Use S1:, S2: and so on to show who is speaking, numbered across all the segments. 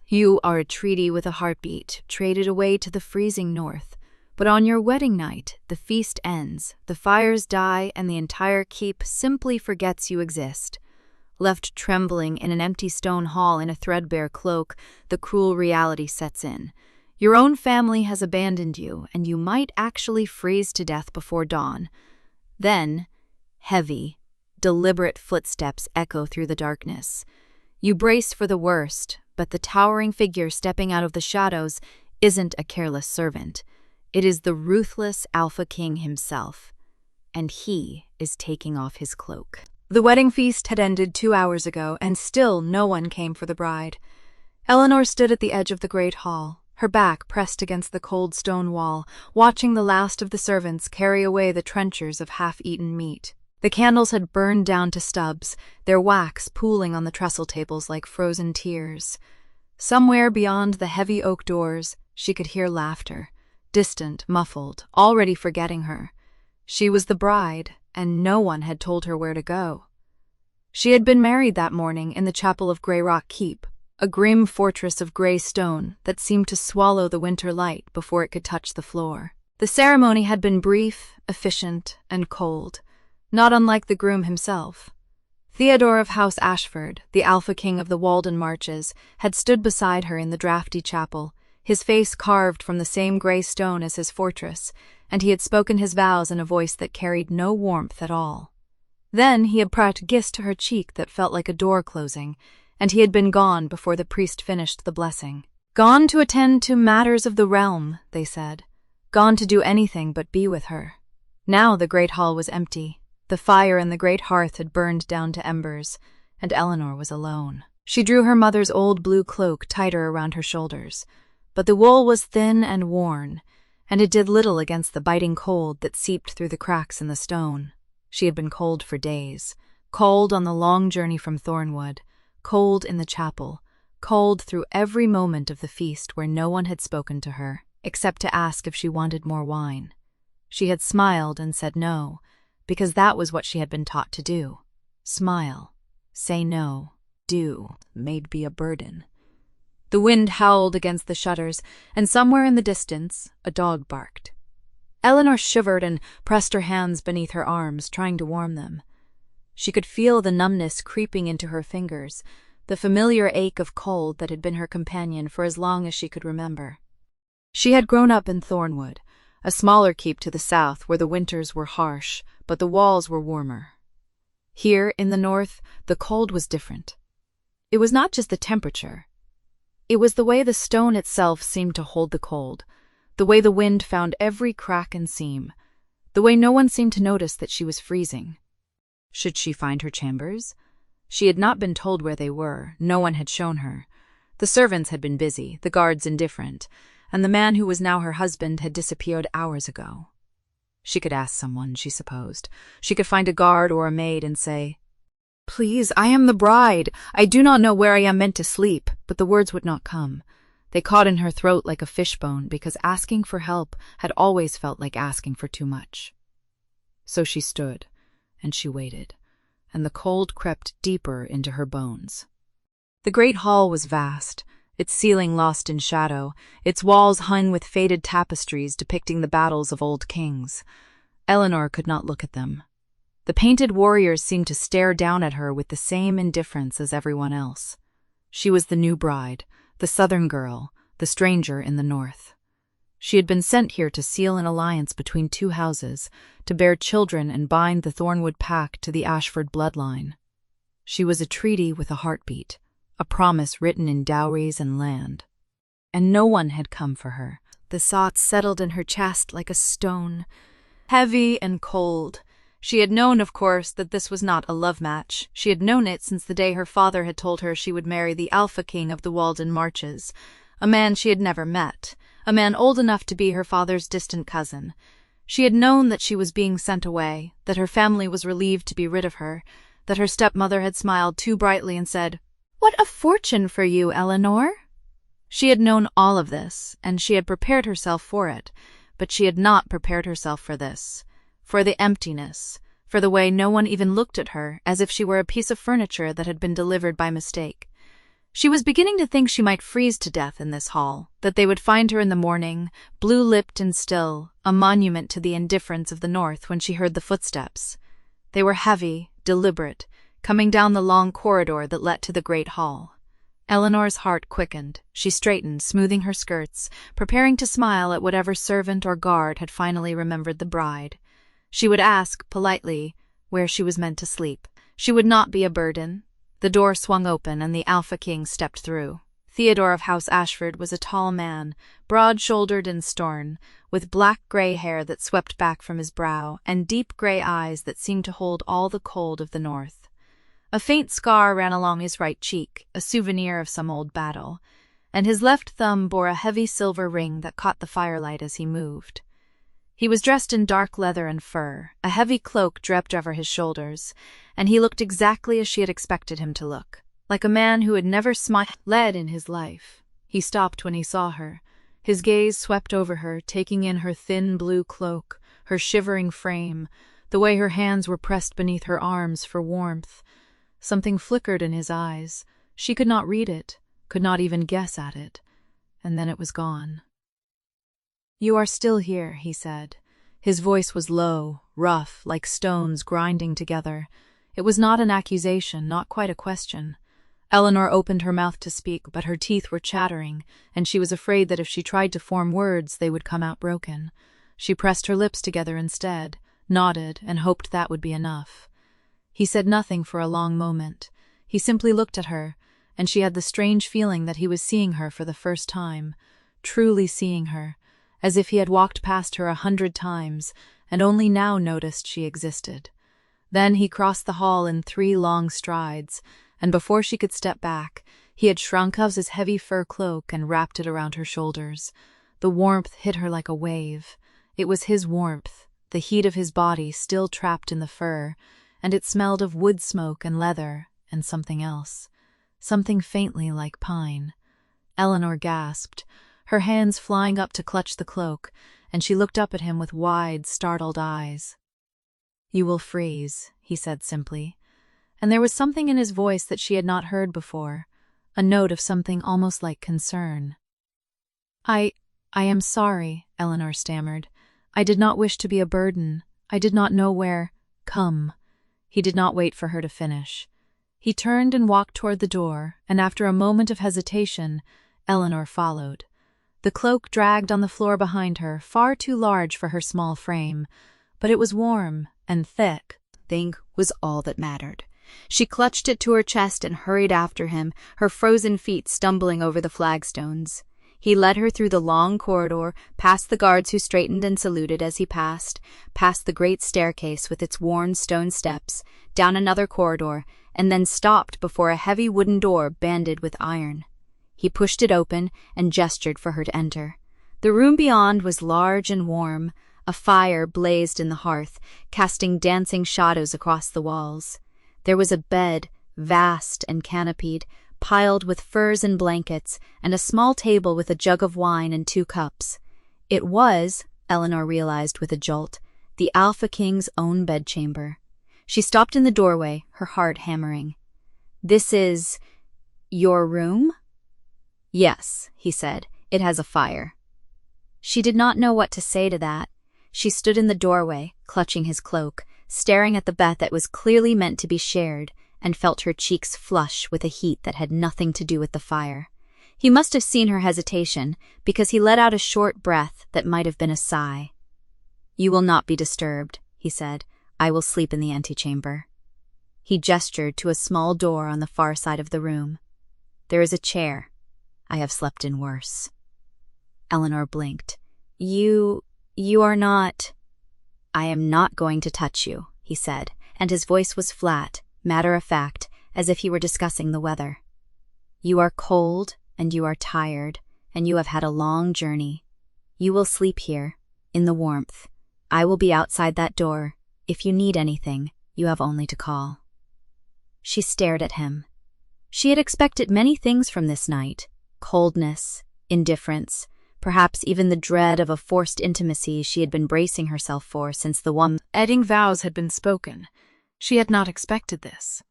S1: You are a treaty with a heartbeat, traded away to the freezing north. But on your wedding night, the feast ends, the fires die, and the entire keep simply forgets you exist. Left trembling in an empty stone hall in a threadbare cloak, the cruel reality sets in. Your own family has abandoned you, and you might actually freeze to death before dawn. Then, heavy, deliberate footsteps echo through the darkness. You brace for the worst, but the towering figure stepping out of the shadows isn't a careless servant. It is the ruthless Alpha King himself, and he is taking off his cloak.
S2: The wedding feast had ended 2 hours ago, and still no one came for the bride. Eleanor stood at the edge of the great hall, her back pressed against the cold stone wall, watching the last of the servants carry away the trenchers of half-eaten meat. The candles had burned down to stubs, their wax pooling on the trestle tables like frozen tears. Somewhere beyond the heavy oak doors, she could hear laughter, distant, muffled, already forgetting her. She was the bride, and no one had told her where to go. She had been married that morning in the chapel of Grey Rock Keep, a grim fortress of grey stone that seemed to swallow the winter light before it could touch the floor. The ceremony had been brief, efficient, and cold, not unlike the groom himself. Theodore of House Ashford, the Alpha King of the Walden Marches, had stood beside her in the drafty chapel, his face carved from the same grey stone as his fortress, and he had spoken his vows in a voice that carried no warmth at all. Then he had put a kiss to her cheek that felt like a door closing, and he had been gone before the priest finished the blessing. Gone to attend to matters of the realm, they said. Gone to do anything but be with her. Now the great hall was empty. The fire in the great hearth had burned down to embers, and Eleanor was alone. She drew her mother's old blue cloak tighter around her shoulders, but the wool was thin and worn, and it did little against the biting cold that seeped through the cracks in the stone. She had been cold for days, cold on the long journey from Thornwood, cold in the chapel, cold through every moment of the feast where no one had spoken to her, except to ask if she wanted more wine. She had smiled and said no, because that was what she had been taught to do. Smile, say no, do, made be a burden. The wind howled against the shutters, and somewhere in the distance, a dog barked. Eleanor shivered and pressed her hands beneath her arms, trying to warm them. She could feel the numbness creeping into her fingers, the familiar ache of cold that had been her companion for as long as she could remember. She had grown up in Thornwood, a smaller keep to the south where the winters were harsh, but the walls were warmer. Here, in the north, the cold was different. It was not just the temperature. It was the way the stone itself seemed to hold the cold, the way the wind found every crack and seam, the way no one seemed to notice that she was freezing. Should she find her chambers? She had not been told where they were, no one had shown her. The servants had been busy, the guards indifferent, and the man who was now her husband had disappeared hours ago. She could ask someone, she supposed. She could find a guard or a maid and say, "Please, I am the bride. I do not know where I am meant to sleep," but the words would not come. They caught in her throat like a fishbone because asking for help had always felt like asking for too much. So she stood, and she waited, and the cold crept deeper into her bones. The great hall was vast, its ceiling lost in shadow, its walls hung with faded tapestries depicting the battles of old kings. Eleanor could not look at them. The painted warriors seemed to stare down at her with the same indifference as everyone else. She was the new bride, the southern girl, the stranger in the north. She had been sent here to seal an alliance between two houses, to bear children and bind the Thornwood pact to the Ashford bloodline. She was a treaty with a heartbeat, a promise written in dowries and land. And no one had come for her. The thought settled in her chest like a stone, heavy and cold. She had known, of course, that this was not a love match. She had known it since the day her father had told her she would marry the Alpha King of the Walden Marches, a man she had never met, a man old enough to be her father's distant cousin. She had known that she was being sent away, that her family was relieved to be rid of her, that her stepmother had smiled too brightly and said, "What a fortune for you, Eleanor!" She had known all of this, and she had prepared herself for it, but she had not prepared herself for this, for the emptiness, for the way no one even looked at her, as if she were a piece of furniture that had been delivered by mistake. She was beginning to think she might freeze to death in this hall, that they would find her in the morning, blue-lipped and still, a monument to the indifference of the North when she heard the footsteps. They were heavy, deliberate, coming down the long corridor that led to the great hall. Eleanor's heart quickened. She straightened, smoothing her skirts, preparing to smile at whatever servant or guard had finally remembered the bride. She would ask, politely, where she was meant to sleep. She would not be a burden. The door swung open and the Alpha King stepped through. Theodore of House Ashford was a tall man, broad-shouldered and stern, with black-gray hair that swept back from his brow and deep gray eyes that seemed to hold all the cold of the North. A faint scar ran along his right cheek, a souvenir of some old battle, and his left thumb bore a heavy silver ring that caught the firelight as he moved. He was dressed in dark leather and fur, a heavy cloak draped over his shoulders, and he looked exactly as she had expected him to look, like a man who had never smiled in his life. He stopped when he saw her. His gaze swept over her, taking in her thin blue cloak, her shivering frame, the way her hands were pressed beneath her arms for warmth. Something flickered in his eyes. She could not read it, could not even guess at it, and then it was gone. "You are still here," he said. His voice was low, rough, like stones grinding together. It was not an accusation, not quite a question. Eleanor opened her mouth to speak, but her teeth were chattering, and she was afraid that if she tried to form words, they would come out broken. She pressed her lips together instead, nodded, and hoped that would be enough. He said nothing for a long moment. He simply looked at her, and she had the strange feeling that he was seeing her for the first time, truly seeing her, as if he had walked past her 100 times and only now noticed she existed. Then he crossed the hall in 3 long strides, and before she could step back, he had shrunk out his heavy fur cloak and wrapped it around her shoulders. The warmth hit her like a wave. It was his warmth, the heat of his body still trapped in the fur, and it smelled of wood smoke and leather and something else, something faintly like pine. Eleanor gasped, her hands flying up to clutch the cloak, and she looked up at him with wide, startled eyes. "You will freeze," he said simply, and there was something in his voice that she had not heard before, a note of something almost like concern. I am sorry," Eleanor stammered. "I did not wish to be a burden. I did not know where—" "Come." He did not wait for her to finish. He turned and walked toward the door, and after a moment of hesitation, Eleanor followed. The cloak dragged on the floor behind her, far too large for her small frame, but it was warm and thick.
S1: Thing was all that mattered. She clutched it to her chest and hurried after him, her frozen feet stumbling over the flagstones. He led her through the long corridor, past the guards who straightened and saluted as he passed, past the great staircase with its worn stone steps, down another corridor, and then stopped before a heavy wooden door banded with iron. He pushed it open and gestured for her to enter. The room beyond was large and warm. A fire blazed in the hearth, casting dancing shadows across the walls. There was a bed, vast and canopied, piled with furs and blankets, and a small table with a jug of wine and 2 cups. It was, Eleanor realized with a jolt, the Alpha King's own bedchamber. She stopped in the doorway, her heart hammering. "This is your room?" "Yes," he said. "It has a fire." She did not know what to say to that. She stood in the doorway, clutching his cloak, staring at the bed that was clearly meant to be shared, and felt her cheeks flush with a heat that had nothing to do with the fire. He must have seen her hesitation, because he let out a short breath that might have been a sigh. "You will not be disturbed," he said. "I will sleep in the antechamber." He gestured to a small door on the far side of the room. "There is a chair. I have slept in worse." Eleanor blinked. You are not—" "I am not going to touch you," he said, and his voice was flat, matter-of-fact, as if he were discussing the weather. "You are cold, and you are tired, and you have had a long journey. You will sleep here, in the warmth. I will be outside that door. If you need anything, you have only to call." She stared at him. She had expected many things from this night: coldness, indifference, perhaps even the dread of a forced intimacy she had been bracing herself for since the wedding vows had been spoken. She had not expected this.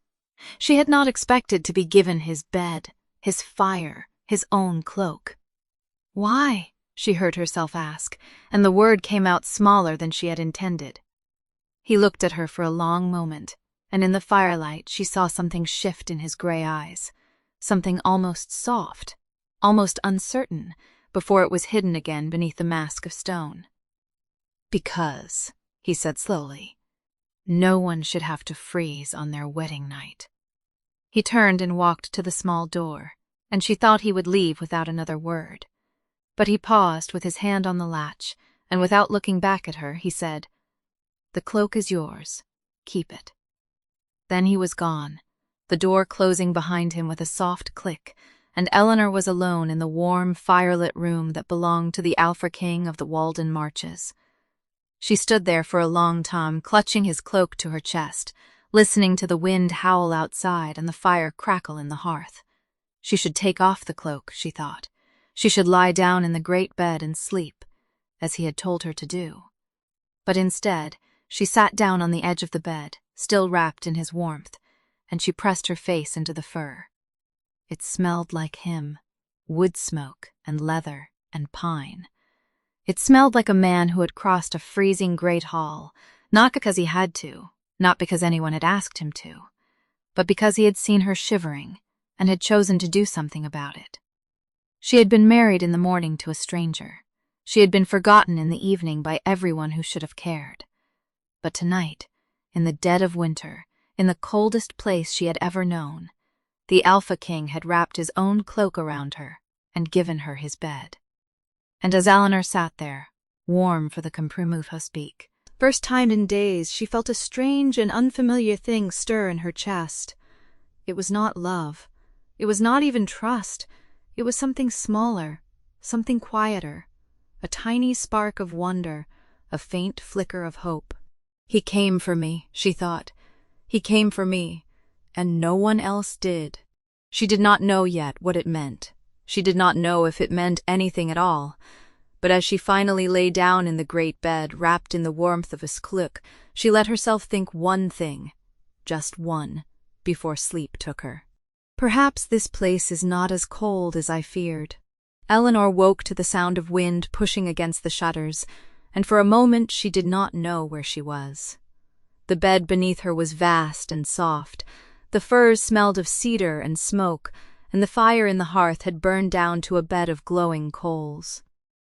S1: She had not expected to be given his bed,
S2: his fire, his own cloak. "Why?" she heard herself ask, and the word came out smaller than she had intended. He looked at her for a long moment, and in the firelight she saw something shift in his gray eyes, something almost soft, almost uncertain, before it was hidden again beneath the mask of stone. "Because," he said slowly, "no one should have to freeze on their wedding night." He turned and walked to the small door, and she thought he would leave without another word. But he paused with his hand on the latch, and without looking back at her, he said, "The cloak is yours. Keep it." Then he was gone, the door closing behind him with a soft click, and Eleanor was alone in the warm, firelit room that belonged to the Alpha King of the Walden Marches. She stood there for a long time, clutching his cloak to her chest, listening to the wind howl outside and the fire crackle in the hearth. She should take off the cloak, she thought. She should lie down in the great bed and sleep, as he had told her to do. But instead, she sat down on the edge of the bed, still wrapped in his warmth, and she pressed her face into the fur. It smelled like him, wood smoke and leather and pine. It smelled like a man who had crossed a freezing great hall, not because he had to, not because anyone had asked him to, but because he had seen her shivering and had chosen to do something about it. She had been married in the morning to a stranger. She had been forgotten in the evening by everyone who should have cared. But tonight, in the dead of winter, in the coldest place she had ever known, the Alpha King had wrapped his own cloak around her and given her his bed. And as Eleanor sat there, warm for the Comprumuthospeak, first time in days she felt a strange and unfamiliar thing stir in her chest. It was not love. It was not even trust. It was something smaller, something quieter, a tiny spark of wonder, a faint flicker of hope. He came for me, she thought. He came for me, and no one else did. She did not know yet what it meant. She did not know if it meant anything at all. But as she finally lay down in the great bed, wrapped in the warmth of his cloak, she let herself think one thing, just one, before sleep took her. Perhaps this place is not as cold as I feared. Eleanor woke to the sound of wind pushing against the shutters, and for a moment she did not know where she was. The bed beneath her was vast and soft. The furs smelled of cedar and smoke, and the fire in the hearth had burned down to a bed of glowing coals.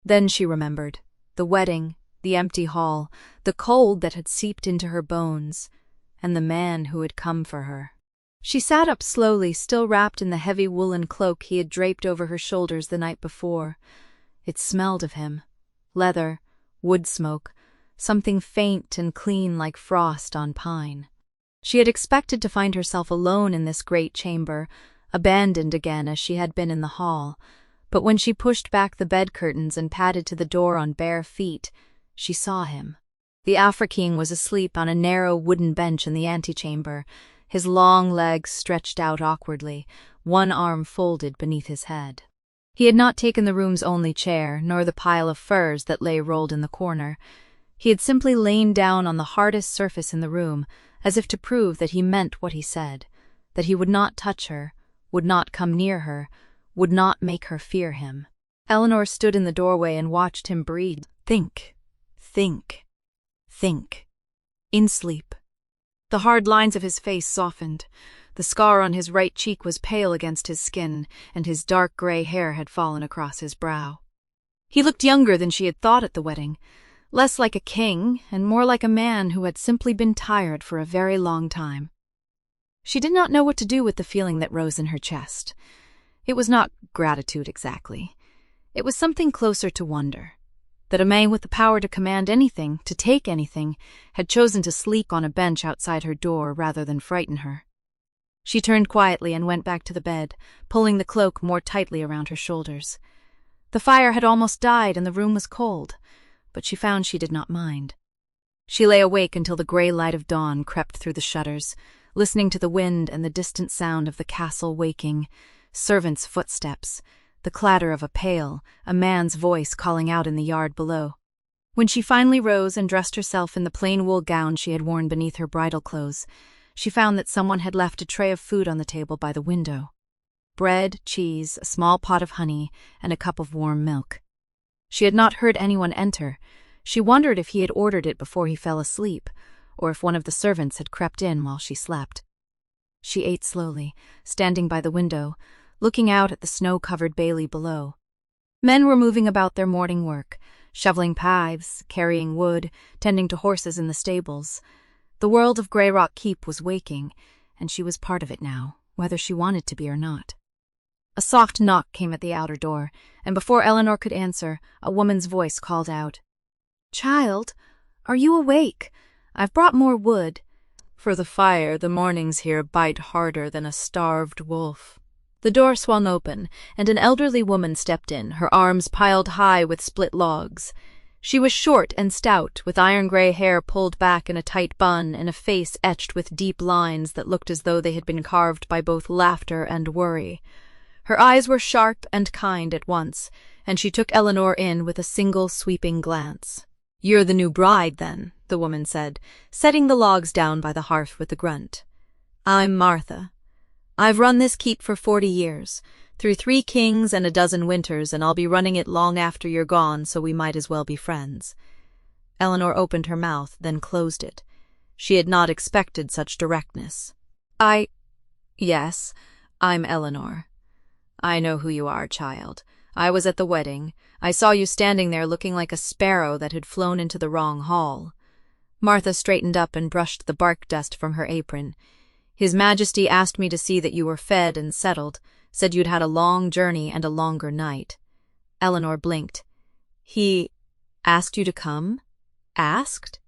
S2: Then she remembered the wedding, the empty hall, the cold that had seeped into her bones, and the man who had come for her. She sat up slowly, still wrapped in the heavy woolen cloak he had draped over her shoulders the night before. It smelled of him. Leather, wood smoke, something faint and clean like frost on pine. She had expected to find herself alone in this great chamber, abandoned again as she had been in the hall, but when she pushed back the bed curtains and padded to the door on bare feet, she saw him. The Alpha King was asleep on a narrow wooden bench in the antechamber, his long legs stretched out awkwardly, one arm folded beneath his head. He had not taken the room's only chair, nor the pile of furs that lay rolled in the corner. He had simply lain down on the hardest surface in the room, as if to prove that he meant what he said, that he would not touch her, would not come near her, would not make her fear him. Eleanor stood in the doorway and watched him breathe. Think, think, think. In sleep. The hard lines of his face softened. The scar on his right cheek was pale against his skin, and his dark gray hair had fallen across his brow. He looked younger than she had thought at the wedding, less like a king and more like a man who had simply been tired for a very long time. She did not know what to do with the feeling that rose in her chest. It was not gratitude exactly. It was something closer to wonder. That a man with the power to command anything, to take anything, had chosen to sleep on a bench outside her door rather than frighten her. She turned quietly and went back to the bed, pulling the cloak more tightly around her shoulders. The fire had almost died and the room was cold, but she found she did not mind. She lay awake until the gray light of dawn crept through the shutters, listening to the wind and the distant sound of the castle waking, servants' footsteps, the clatter of a pail, a man's voice calling out in the yard below. When she finally rose and dressed herself in the plain wool gown she had worn beneath her bridal clothes, she found that someone had left a tray of food on the table by the window. bread, cheese, a small pot of honey, and a cup of warm milk. She had not heard anyone enter. She wondered if he had ordered it before he fell asleep, or if one of the servants had crept in while she slept. She ate slowly, standing by the window, looking out at the snow-covered bailey below. Men were moving about their morning work, shoveling paths, carrying wood, tending to horses in the stables. The world of Grey Rock Keep was waking, and she was part of it now, whether she wanted to be or not. A soft knock came at the outer door, and before Eleanor could answer, a woman's voice called out, "Child, are you awake? I've brought more wood." "For the fire, the mornings here bite harder than a starved wolf." The door swung open, and an elderly woman stepped in, her arms piled high with split logs. She was short and stout, with iron-gray hair pulled back in a tight bun and a face etched with deep lines that looked as though they had been carved by both laughter and worry. Her eyes were sharp and kind at once, and she took Eleanor in with a single sweeping glance. "You're the new bride, then," the woman said, setting the logs down by the hearth with a grunt. "I'm Martha. I've run this keep for 40 years, through 3 kings and a dozen winters, and I'll be running it long after you're gone, so we might as well be friends." Eleanor opened her mouth, then closed it. She had not expected such directness. Yes, I'm Eleanor. I know who you are, child. I was at the wedding. I saw you standing there looking like a sparrow that had flown into the wrong hall." Martha straightened up and brushed the bark dust from her apron. "His Majesty asked me to see that you were fed and settled, said you'd had a long journey and a longer night." Eleanor blinked. "He asked you to come?" "Asked?"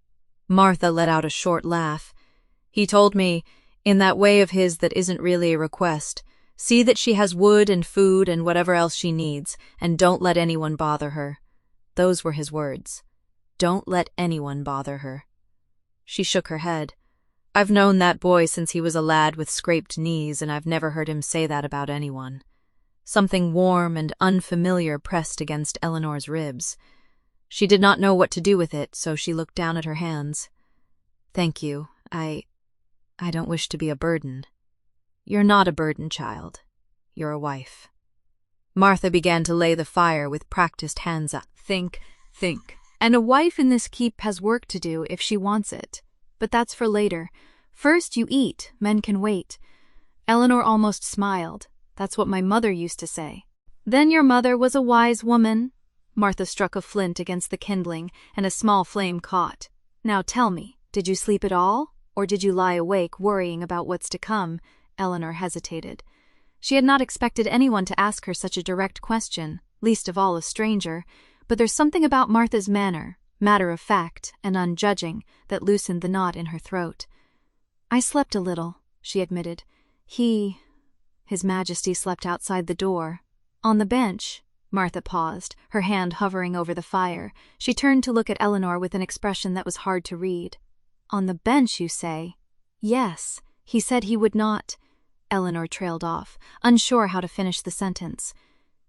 S2: Martha let out a short laugh. "He told me, in that way of his that isn't really a request, see that she has wood and food and whatever else she needs, and don't let anyone bother her." Those were his words. Don't let anyone bother her. She shook her head. "I've known that boy since he was a lad with scraped knees, and I've never heard him say that about anyone." Something warm and unfamiliar pressed against Eleanor's ribs. She did not know what to do with it, so she looked down at her hands. "Thank you. I don't wish to be a burden." "You're not a burden, child. You're a wife." Martha began to lay the fire with practiced hands up. Think. And a wife in this keep has work to do if she wants it. But that's for later. First you eat, men can wait. Eleanor almost smiled. That's what my mother used to say. "Then your mother was a wise woman." Martha struck a flint against the kindling, and a small flame caught. "Now tell me, did you sleep at all? Or did you lie awake worrying about what's to come?" Eleanor hesitated. She had not expected anyone to ask her such a direct question, least of all a stranger, but there's something about Martha's manner, matter-of-fact and unjudging, that loosened the knot in her throat. "I slept a little," she admitted. His Majesty slept outside the door. "On the bench." Martha paused, her hand hovering over the fire. She turned to look at Eleanor with an expression that was hard to read. "On the bench, you say?" "Yes. He said he would not—" Eleanor trailed off, unsure how to finish the sentence.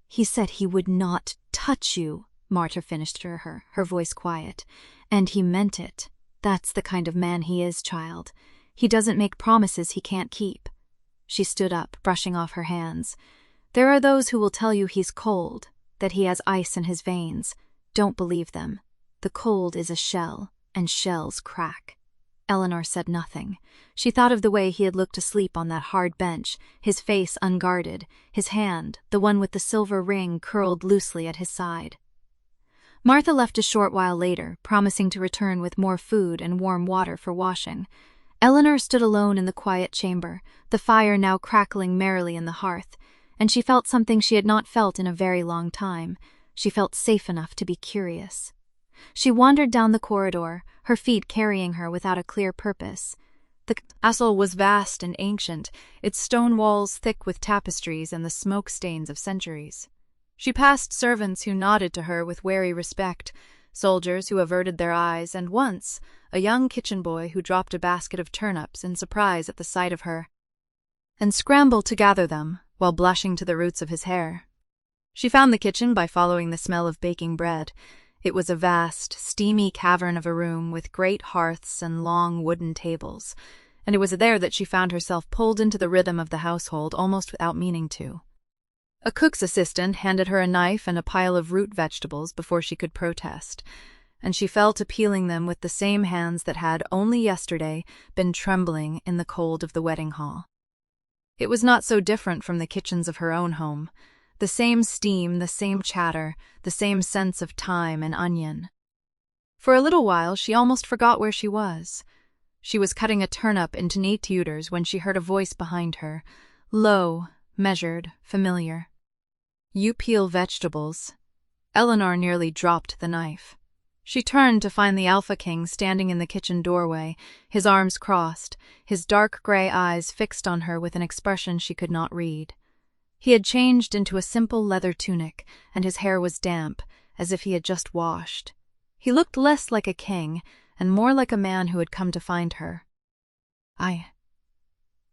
S2: "He said he would not touch you," Martha finished for her, her voice quiet. "And he meant it. That's the kind of man he is, child. He doesn't make promises he can't keep." She stood up, brushing off her hands. "There are those who will tell you he's cold, that he has ice in his veins. Don't believe them. The cold is a shell, and shells crack." Eleanor said nothing. She thought of the way he had looked asleep on that hard bench, his face unguarded, his hand, the one with the silver ring, curled loosely at his side. Martha left a short while later, promising to return with more food and warm water for washing. Eleanor stood alone in the quiet chamber, the fire now crackling merrily in the hearth, and she felt something she had not felt in a very long time. She felt safe enough to be curious. She wandered down the corridor, her feet carrying her without a clear purpose. The castle was vast and ancient, its stone walls thick with tapestries and the smoke stains of centuries. She passed servants who nodded to her with wary respect, soldiers who averted their eyes, and once a young kitchen boy who dropped a basket of turnips in surprise at the sight of her, and scrambled to gather them, while blushing to the roots of his hair. She found the kitchen by following the smell of baking bread. It was a vast, steamy cavern of a room with great hearths and long wooden tables, and it was there that she found herself pulled into the rhythm of the household almost without meaning to. A cook's assistant handed her a knife and a pile of root vegetables before she could protest, and she fell to peeling them with the same hands that had, only yesterday, been trembling in the cold of the wedding hall. It was not so different from the kitchens of her own home. The same steam, the same chatter, the same sense of thyme and onion. For a little while she almost forgot where she was. She was cutting a turnip into neat ewers when she heard a voice behind her, low, measured, familiar. "You peel vegetables." Eleanor nearly dropped the knife. She turned to find the Alpha King standing in the kitchen doorway, his arms crossed, his dark gray eyes fixed on her with an expression she could not read. He had changed into a simple leather tunic, and his hair was damp, as if he had just washed. He looked less like a king, and more like a man who had come to find her.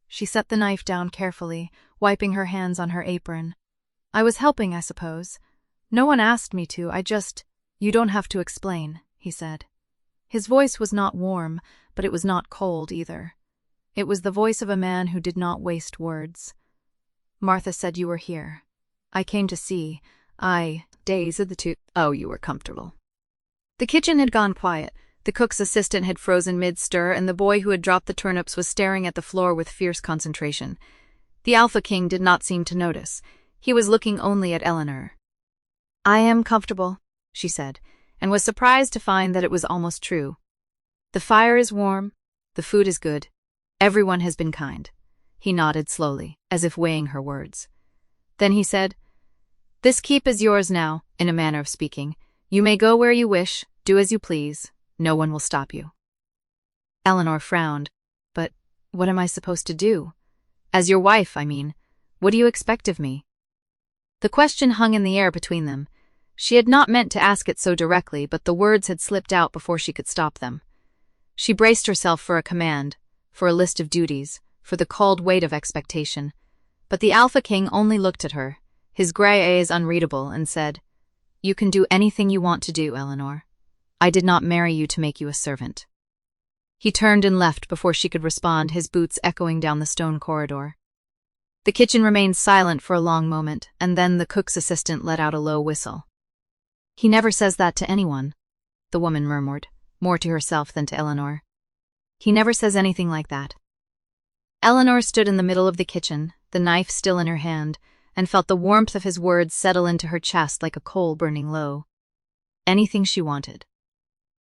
S2: She set the knife down carefully, wiping her hands on her apron. "I was helping, I suppose. No one asked me to, You don't have to explain," he said. His voice was not warm, but it was not cold either. It was the voice of a man who did not waste words. "Martha said you were here. I came to see. Days of the two. Oh, you were comfortable." The kitchen had gone quiet. The cook's assistant had frozen mid-stir, and the boy who had dropped the turnips was staring at the floor with fierce concentration. The Alpha King did not seem to notice. He was looking only at Eleanor. "I am comfortable," she said, and was surprised to find that it was almost true. "The fire is warm, the food is good, everyone has been kind." He nodded slowly, as if weighing her words. Then he said, "This keep is yours now, in a manner of speaking. You may go where you wish, do as you please. No one will stop you." Eleanor frowned. "But what am I supposed to do? As your wife, I mean. What do you expect of me?" The question hung in the air between them. She had not meant to ask it so directly, but the words had slipped out before she could stop them. She braced herself for a command, for a list of duties, for the cold weight of expectation. But the Alpha King only looked at her, his grey eyes unreadable, and said, "You can do anything you want to do, Eleanor. I did not marry you to make you a servant." He turned and left before she could respond, his boots echoing down the stone corridor. The kitchen remained silent for a long moment, and then the cook's assistant let out a low whistle. "He never says that to anyone," the woman murmured, more to herself than to Eleanor. "He never says anything like that." Eleanor stood in the middle of the kitchen, the knife still in her hand, and felt the warmth of his words settle into her chest like a coal burning low. Anything she wanted.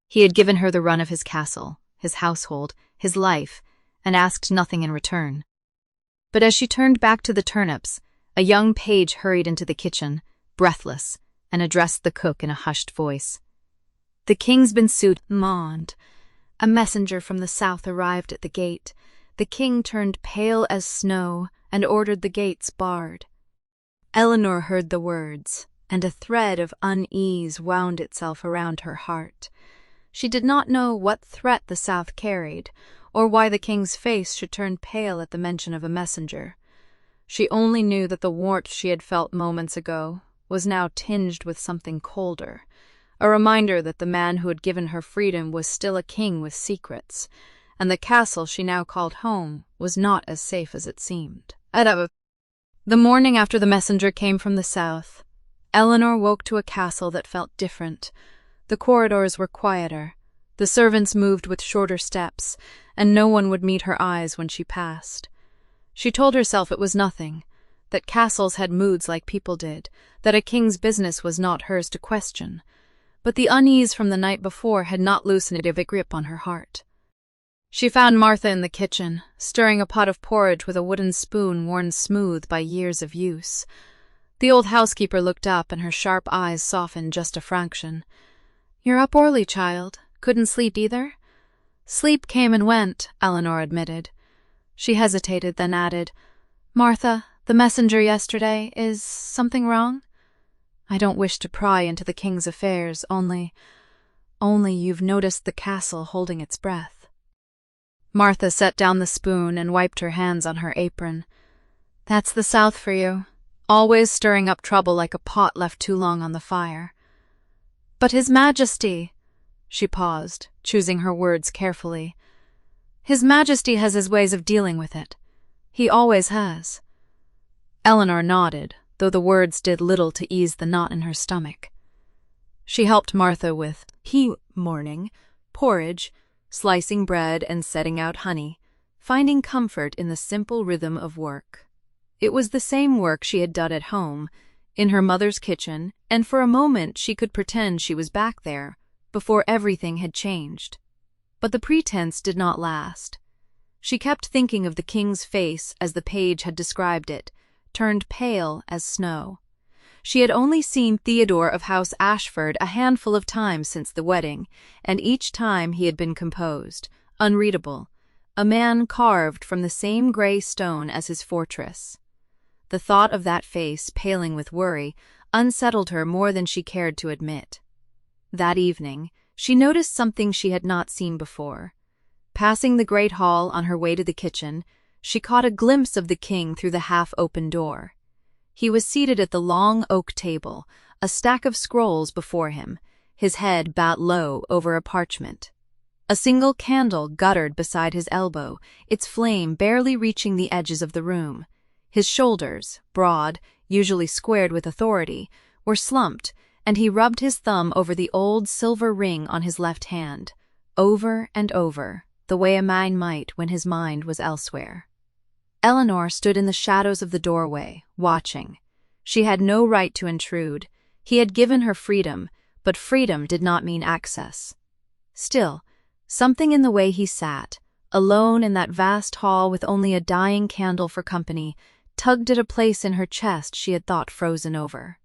S2: He had given her the run of his castle, his household, his life, and asked nothing in return. But as she turned back to the turnips, a young page hurried into the kitchen, breathless, and addressed the cook in a hushed voice. "The king's been sued, Mond." A messenger from the south arrived at the gate. The king turned pale as snow and ordered the gates barred. Eleanor heard the words, and a thread of unease wound itself around her heart. She did not know what threat the south carried, or why the king's face should turn pale at the mention of a messenger. She only knew that the warmth she had felt moments ago was now tinged with something colder, a reminder that the man who had given her freedom was still a king with secrets, and the castle she now called home was not as safe as it seemed. The morning after the messenger came from the south, Eleanor woke to a castle that felt different. The corridors were quieter, the servants moved with shorter steps, and no one would meet her eyes when she passed. She told herself it was nothing, that castles had moods like people did, that a king's business was not hers to question. But the unease from the night before had not loosened a grip on her heart. She found Martha in the kitchen, stirring a pot of porridge with a wooden spoon worn smooth by years of use. The old housekeeper looked up, and her sharp eyes softened just a fraction. "You're up early, child. Couldn't sleep either?" "Sleep came and went," Eleanor admitted. She hesitated, then added, "Martha, the messenger yesterday, is something wrong?" "I don't wish to pry into the king's affairs, only you've noticed the castle holding its breath." Martha set down the spoon and wiped her hands on her apron. "That's the south for you, always stirring up trouble like a pot left too long on the fire." "But His Majesty—" She paused, choosing her words carefully. "His Majesty has his ways of dealing with it. He always has." Eleanor nodded, though the words did little to ease the knot in her stomach. She helped Martha with morning, porridge, slicing bread and setting out honey, finding comfort in the simple rhythm of work. It was the same work she had done at home, in her mother's kitchen, and for a moment she could pretend she was back there, before everything had changed. But the pretense did not last. She kept thinking of the king's face as the page had described it, turned pale as snow. She had only seen Theodore of House Ashford a handful of times since the wedding, and each time he had been composed, unreadable, a man carved from the same grey stone as his fortress. The thought of that face, paling with worry, unsettled her more than she cared to admit. That evening, she noticed something she had not seen before. Passing the great hall on her way to the kitchen, she caught a glimpse of the king through the half-open door. He was seated at the long oak table, a stack of scrolls before him, his head bowed low over a parchment. A single candle guttered beside his elbow, its flame barely reaching the edges of the room. His shoulders, broad, usually squared with authority, were slumped, and he rubbed his thumb over the old silver ring on his left hand, over and over, the way a man might when his mind was elsewhere. Eleanor stood in the shadows of the doorway, watching. She had no right to intrude. He had given her freedom, but freedom did not mean access. Still, something in the way he sat, alone in that vast hall with only a dying candle for company, tugged at a place in her chest she had thought frozen over.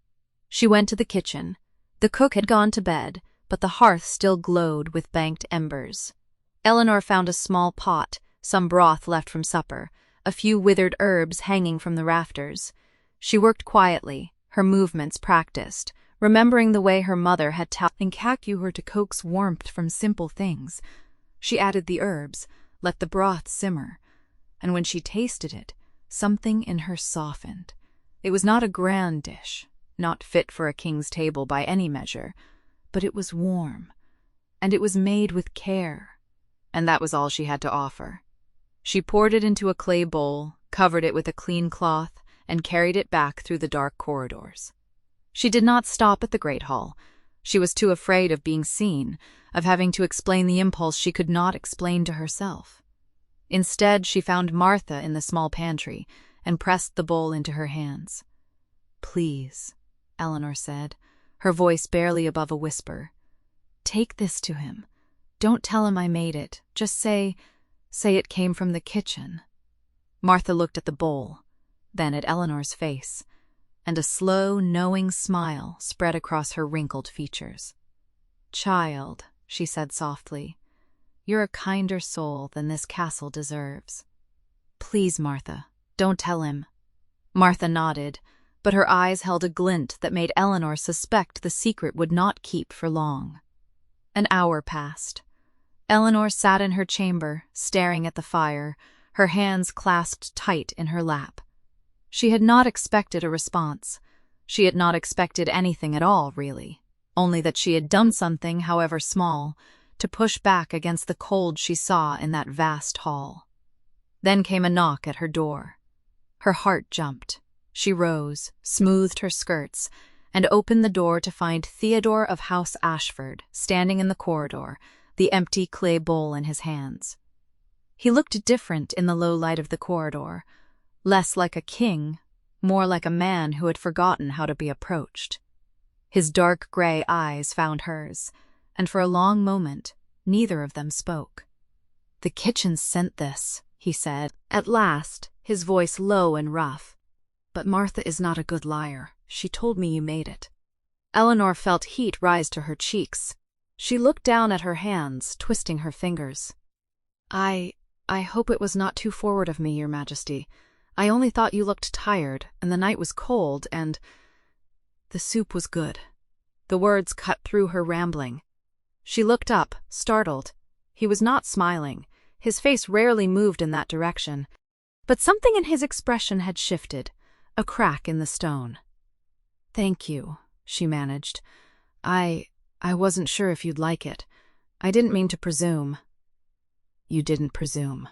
S2: She went to the kitchen. The cook had gone to bed, but the hearth still glowed with banked embers. Eleanor found a small pot, some broth left from supper, a few withered herbs hanging from the rafters. She worked quietly, her movements practiced, remembering the way her mother had taught her to coax warmth from simple things. She added the herbs, let the broth simmer, and when she tasted it, something in her softened. It was not a grand dish, not fit for a king's table by any measure, but it was warm, and it was made with care, and that was all she had to offer. She poured it into a clay bowl, covered it with a clean cloth, and carried it back through the dark corridors. She did not stop at the great hall. She was too afraid of being seen, of having to explain the impulse she could not explain to herself. Instead, she found Martha in the small pantry and pressed the bowl into her hands. "Please," Eleanor said, her voice barely above a whisper. "Take this to him. Don't tell him I made it. Just say it came from the kitchen." Martha looked at the bowl, then at Eleanor's face, and a slow, knowing smile spread across her wrinkled features. "Child," she said softly, "you're a kinder soul than this castle deserves. Please, Martha, don't tell him." Martha nodded, but her eyes held a glint that made Eleanor suspect the secret would not keep for long. An hour passed. Eleanor sat in her chamber, staring at the fire, her hands clasped tight in her lap. She had not expected a response. She had not expected anything at all, really, only that she had done something, however small, to push back against the cold she saw in that vast hall. Then came a knock at her door. Her heart jumped. She rose, smoothed her skirts, and opened the door to find Theodore of House Ashford standing in the corridor, the empty clay bowl in his hands. He looked different in the low light of the corridor, less like a king, more like a man who had forgotten how to be approached. His dark gray eyes found hers, and for a long moment, neither of them spoke. "The kitchen sent this," he said, at last, his voice low and rough. "But Martha is not a good liar. She told me you made it." Eleanor felt heat rise to her cheeks. She looked down at her hands, twisting her fingers. I hope it was not too forward of me, Your Majesty. I only thought you looked tired, and the night was cold, and the soup was good." The words cut through her rambling. She looked up, startled. He was not smiling. His face rarely moved in that direction. But something in his expression had shifted, a crack in the stone. "Thank you," she managed. I wasn't sure if you'd like it. I didn't mean to presume." "You didn't presume."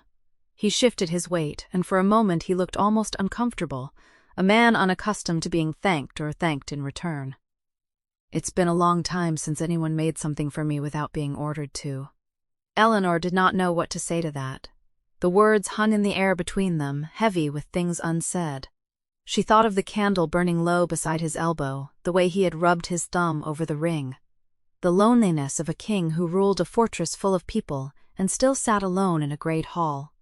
S2: He shifted his weight, and for a moment he looked almost uncomfortable, a man unaccustomed to being thanked or thanked in return. "It's been a long time since anyone made something for me without being ordered to." Eleanor did not know what to say to that. The words hung in the air between them, heavy with things unsaid. She thought of the candle burning low beside his elbow, the way he had rubbed his thumb over the ring. The loneliness of a king who ruled a fortress full of people and still sat alone in a great hall.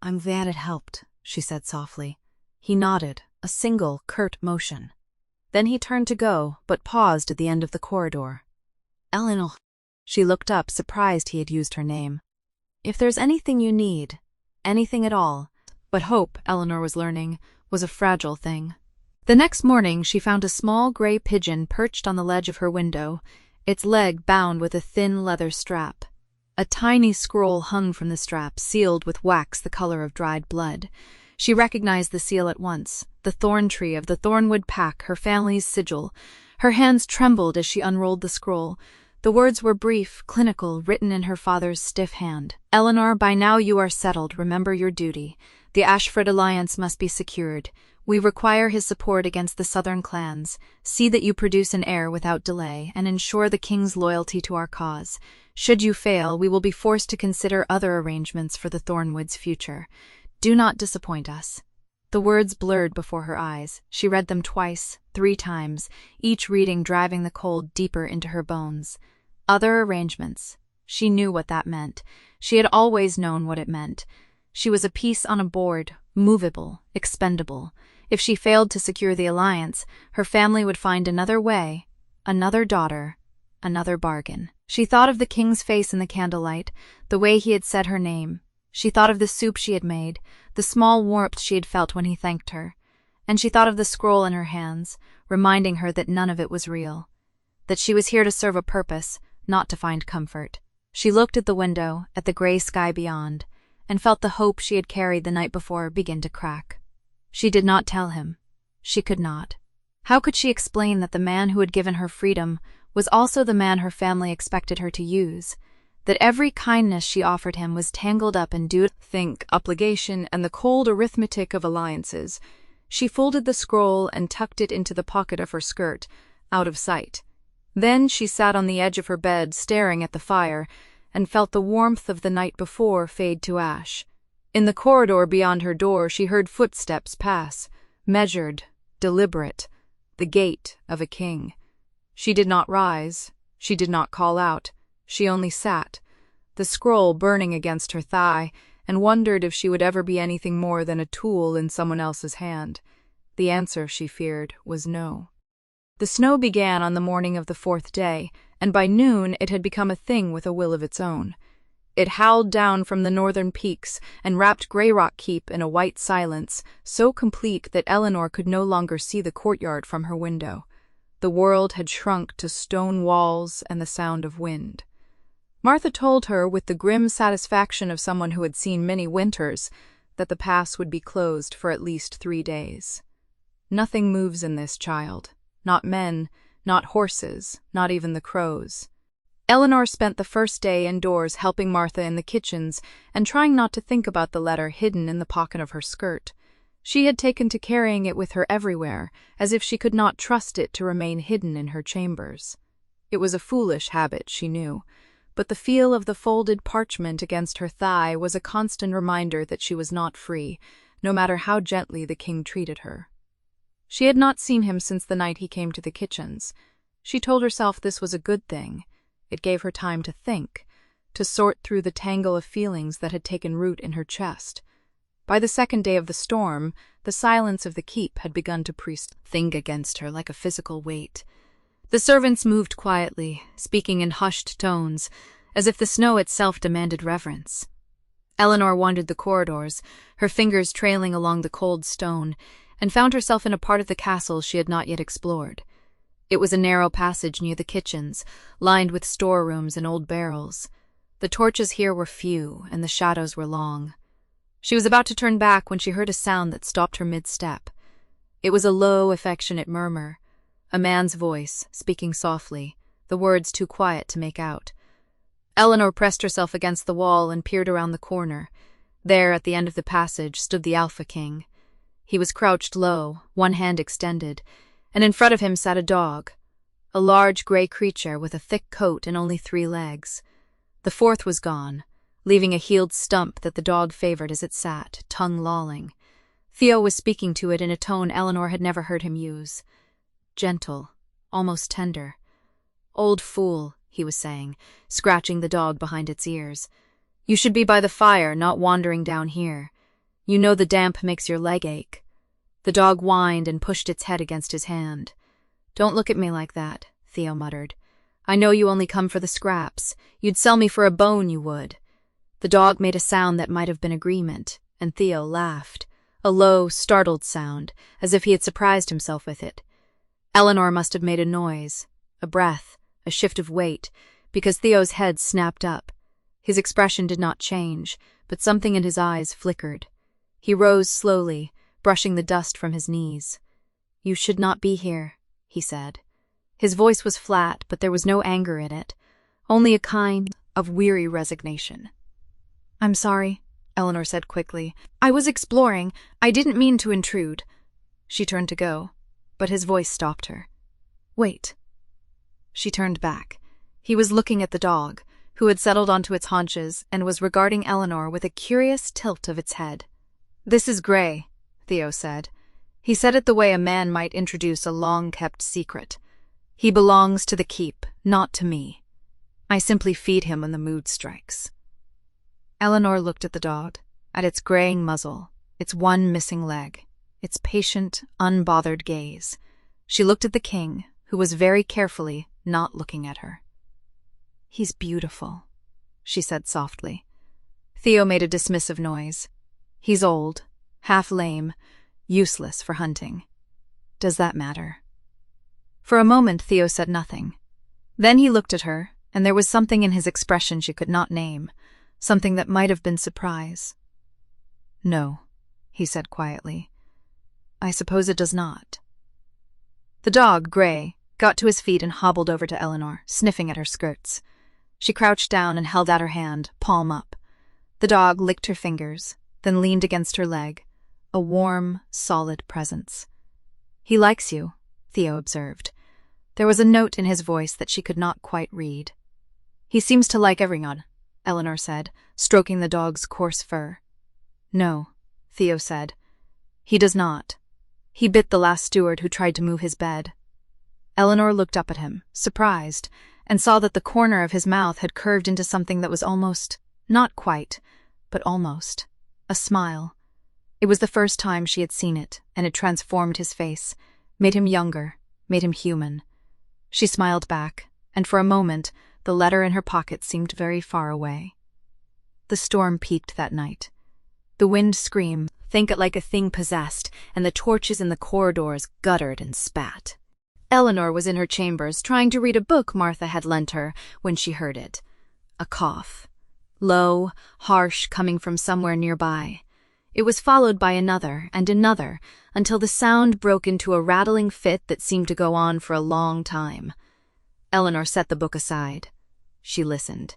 S2: "I'm glad it helped," she said softly. He nodded, a single, curt motion. Then he turned to go, but paused at the end of the corridor. "Eleanor." She looked up, surprised he had used her name. "If there's anything you need, anything at all," but hope, Eleanor was learning, was a fragile thing. The next morning she found a small gray pigeon perched on the ledge of her window, its leg bound with a thin leather strap. A tiny scroll hung from the strap, sealed with wax the color of dried blood. She recognized the seal at once, the thorn tree of the Thornwood pack, her family's sigil. Her hands trembled as she unrolled the scroll. The words were brief, clinical, written in her father's stiff hand. "Eleanor, by now you are settled. Remember your duty. The Ashford alliance must be secured. We require his support against the southern clans. See that you produce an heir without delay, and ensure the king's loyalty to our cause. Should you fail, we will be forced to consider other arrangements for the Thornwoods' future. Do not disappoint us." The words blurred before her eyes. She read them twice, 3 times, each reading driving the cold deeper into her bones. Other arrangements. She knew what that meant. She had always known what it meant. She was a piece on a board, movable, expendable. If she failed to secure the alliance, her family would find another way, another daughter, another bargain. She thought of the king's face in the candlelight, the way he had said her name. She thought of the soup she had made, the small warmth she had felt when he thanked her. And she thought of the scroll in her hands, reminding her that none of it was real, that she was here to serve a purpose, not to find comfort. She looked at the window, at the gray sky beyond, and felt the hope she had carried the night before begin to crack. She did not tell him. She could not. How could she explain that the man who had given her freedom was also the man her family expected her to use? That every kindness she offered him was tangled up in duty, obligation, and the cold arithmetic of alliances. She folded the scroll and tucked it into the pocket of her skirt, out of sight. Then she sat on the edge of her bed, staring at the fire, and felt the warmth of the night before fade to ash. In the corridor beyond her door she heard footsteps pass, measured, deliberate, the gait of a king. She did not rise, she did not call out. She only sat, the scroll burning against her thigh, and wondered if she would ever be anything more than a tool in someone else's hand. The answer, she feared, was no. The snow began on the morning of the 4th day, and by noon it had become a thing with a will of its own. It howled down from the northern peaks and wrapped Greyrock Keep in a white silence, so complete that Eleanor could no longer see the courtyard from her window. The world had shrunk to stone walls and the sound of wind. Martha told her, with the grim satisfaction of someone who had seen many winters, that the pass would be closed for at least 3 days. Nothing moves in this, child. Not men, not horses, not even the crows. Eleanor spent the first day indoors helping Martha in the kitchens and trying not to think about the letter hidden in the pocket of her skirt. She had taken to carrying it with her everywhere, as if she could not trust it to remain hidden in her chambers. It was a foolish habit, she knew, but the feel of the folded parchment against her thigh was a constant reminder that she was not free, no matter how gently the king treated her. She had not seen him since the night he came to the kitchens. She told herself this was a good thing. It gave her time to think, to sort through the tangle of feelings that had taken root in her chest. By the 2nd day of the storm, the silence of the keep had begun to press thing against her like a physical weight. The servants moved quietly, speaking in hushed tones, as if the snow itself demanded reverence. Eleanor wandered the corridors, her fingers trailing along the cold stone, and found herself in a part of the castle she had not yet explored. It was a narrow passage near the kitchens, lined with storerooms and old barrels. The torches here were few, and the shadows were long. She was about to turn back when she heard a sound that stopped her mid-step. It was a low, affectionate murmur, a man's voice, speaking softly, the words too quiet to make out. Eleanor pressed herself against the wall and peered around the corner. There, at the end of the passage, stood the Alpha King. He was crouched low, one hand extended, and in front of him sat a dog, a large gray creature with a thick coat and only 3 legs. The fourth was gone, leaving a healed stump that the dog favored as it sat, tongue lolling. Theo was speaking to it in a tone Eleanor had never heard him use. Gentle, almost tender. "Old fool," he was saying, scratching the dog behind its ears. "You should be by the fire, not wandering down here. You know the damp makes your leg ache." The dog whined and pushed its head against his hand. "Don't look at me like that," Theo muttered. "I know you only come for the scraps. You'd sell me for a bone, you would." The dog made a sound that might have been agreement, and Theo laughed. A low, startled sound, as if he had surprised himself with it. Eleanor must have made a noise, a breath, a shift of weight, because Theo's head snapped up. His expression did not change, but something in his eyes flickered. He rose slowly, brushing the dust from his knees. "You should not be here," he said. His voice was flat, but there was no anger in it, only a kind of weary resignation. "I'm sorry," Eleanor said quickly. "I was exploring. I didn't mean to intrude." She turned to go, but his voice stopped her. "Wait." She turned back. He was looking at the dog, who had settled onto its haunches and was regarding Eleanor with a curious tilt of its head. "This is Gray," Theo said. He said it the way a man might introduce a long-kept secret. "He belongs to the keep, not to me. I simply feed him when the mood strikes." Eleanor looked at the dog, at its graying muzzle, its one missing leg, its patient, unbothered gaze. She looked at the king, who was very carefully not looking at her. "He's beautiful," she said softly. Theo made a dismissive noise. "He's old, half lame, useless for hunting. Does that matter?" For a moment Theo said nothing. Then he looked at her, and there was something in his expression she could not name, something that might have been surprise. "No," he said quietly. "I suppose it does not." The dog, Gray, got to his feet and hobbled over to Eleanor, sniffing at her skirts. She crouched down and held out her hand, palm up. The dog licked her fingers, then leaned against her leg, a warm, solid presence. "He likes you," Theo observed. There was a note in his voice that she could not quite read. "He seems to like everyone," Eleanor said, stroking the dog's coarse fur. "No," Theo said. "He does not. He bit the last steward who tried to move his bed." Eleanor looked up at him, surprised, and saw that the corner of his mouth had curved into something that was almost, not quite, but almost, a smile. It was the first time she had seen it, and it transformed his face, made him younger, made him human. She smiled back, and for a moment the letter in her pocket seemed very far away. The storm peaked that night. The wind screamed, think it like a thing possessed, and the torches in the corridors guttered and spat. Eleanor was in her chambers trying to read a book Martha had lent her when she heard it. A cough. Low, harsh, coming from somewhere nearby. It was followed by another and another, until the sound broke into a rattling fit that seemed to go on for a long time. Eleanor set the book aside. She listened.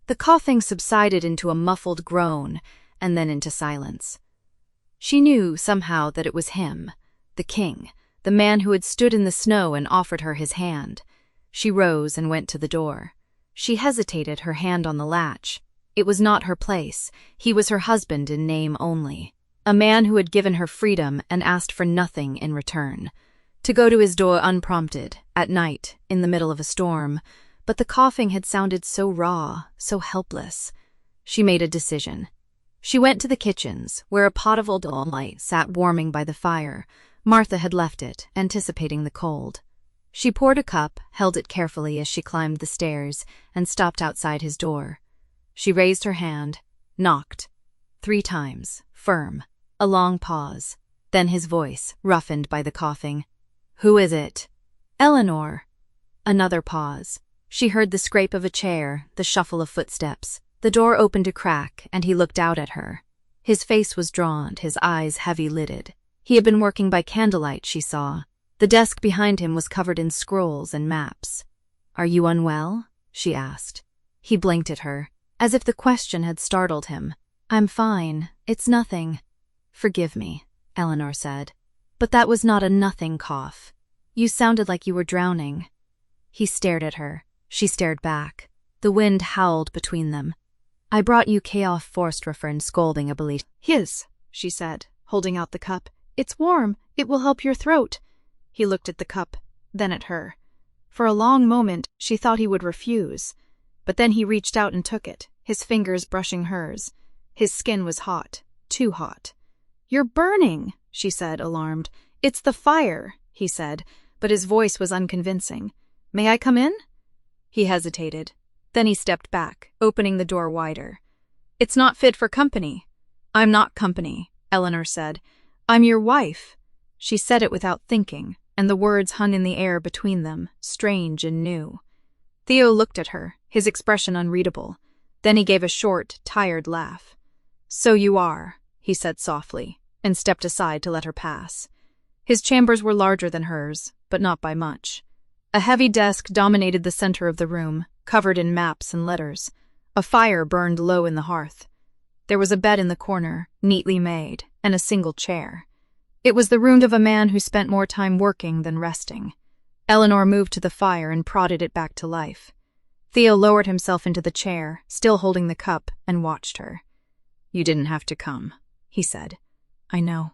S2: The coughing subsided into a muffled groan, and then into silence. She knew, somehow, that it was him, the king, the man who had stood in the snow and offered her his hand. She rose and went to the door. She hesitated, her hand on the latch. It was not her place. He was her husband in name only. A man who had given her freedom and asked for nothing in return. To go to his door unprompted, at night, in the middle of a storm, but the coughing had sounded so raw, so helpless. She made a decision. She went to the kitchens, where a pot of old Moonlight sat warming by the fire. Martha had left it, anticipating the cold. She poured a cup, held it carefully as she climbed the stairs, and stopped outside his door. She raised her hand, knocked. 3 times, firm. A long pause. Then his voice, roughened by the coughing. "Who is it?" "Eleanor." Another pause. She heard the scrape of a chair, the shuffle of footsteps. The door opened a crack, and he looked out at her. His face was drawn, his eyes heavy-lidded. He had been working by candlelight, she saw. The desk behind him was covered in scrolls and maps. "Are you unwell?" she asked. He blinked at her, as if the question had startled him. "I'm fine. It's nothing." "Forgive me,"
S1: Eleanor said. But that was not a nothing cough. You sounded like you were drowning. He stared at her. She stared back. The wind howled between them. I brought you chaos forstrefern scolding a belief.
S2: His, she said, holding out the cup. It's warm. It will help your throat. He looked at the cup, then at her. For a long moment, she thought he would refuse. But then he reached out and took it, his fingers brushing hers. His skin was hot, too hot. You're burning, she said, alarmed. It's the fire, he said, but his voice was unconvincing. May I come in? He hesitated. Then he stepped back, opening the door wider. It's not fit for company. I'm not company, Eleanor said. I'm your wife. She said it without thinking, and the words hung in the air between them, strange and new. Theo looked at her, his expression unreadable. Then he gave a short, tired laugh. So you are, he said softly, and stepped aside to let her pass. His chambers were larger than hers, but not by much. A heavy desk dominated the center of the room, covered in maps and letters. A fire burned low in the hearth. There was a bed in the corner, neatly made, and a single chair. It was the room of a man who spent more time working than resting. Eleanor moved to the fire and prodded it back to life. Theo lowered himself into the chair, still holding the cup, and watched her. You didn't have to come, he said. I know.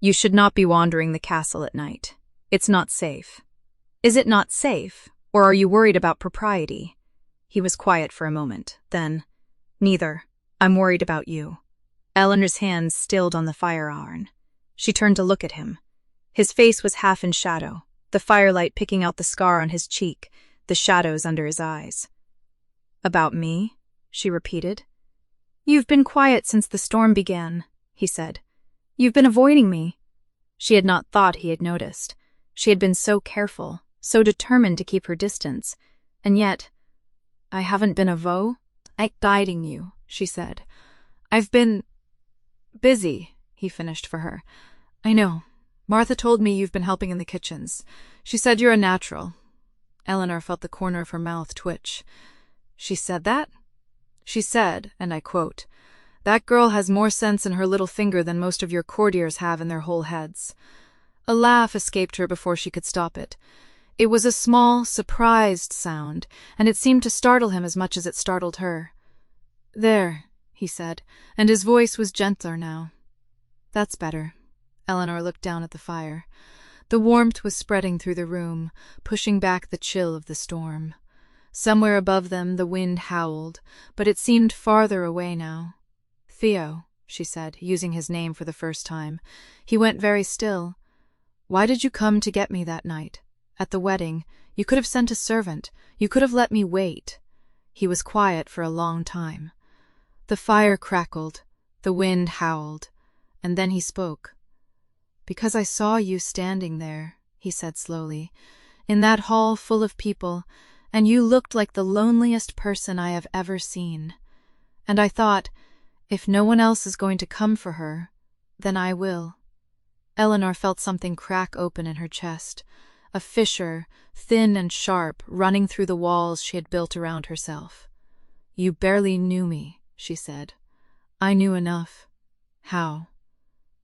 S2: You should not be wandering the castle at night. It's not safe. Is it not safe, or are you worried about propriety? He was quiet for a moment, then, neither. I'm worried about you. Eleanor's hands stilled on the fire iron. She turned to look at him. His face was half in shadow, the firelight picking out the scar on his cheek, the shadows under his eyes. About me? She repeated. You've been quiet since the storm began, he said. You've been avoiding me. She had not thought he had noticed. She had been so careful, so determined to keep her distance. And yet, I haven't been guiding you, she said. I've been busy, he finished for her. I know. Martha told me you've been helping in the kitchens. She said you're a natural. Eleanor felt the corner of her mouth twitch. She said that? She said, and I quote, that girl has more sense in her little finger than most of your courtiers have in their whole heads. A laugh escaped her before she could stop it. It was a small, surprised sound, and it seemed to startle him as much as it startled her. There, he said, and his voice was gentler now. That's better. Eleanor looked down at the fire. The warmth was spreading through the room, pushing back the chill of the storm. Somewhere above them the wind howled, but it seemed farther away now. Theo, she said, using his name for the first time. He went very still. Why did you come to get me that night? At the wedding, you could have sent a servant. You could have let me wait. He was quiet for a long time. The fire crackled, the wind howled, and then he spoke. Because I saw you standing there, he said slowly, in that hall full of people, and you looked like the loneliest person I have ever seen. And I thought, if no one else is going to come for her, then I will. Eleanor felt something crack open in her chest, a fissure, thin and sharp, running through the walls she had built around herself. You barely knew me, she said. I knew enough. How?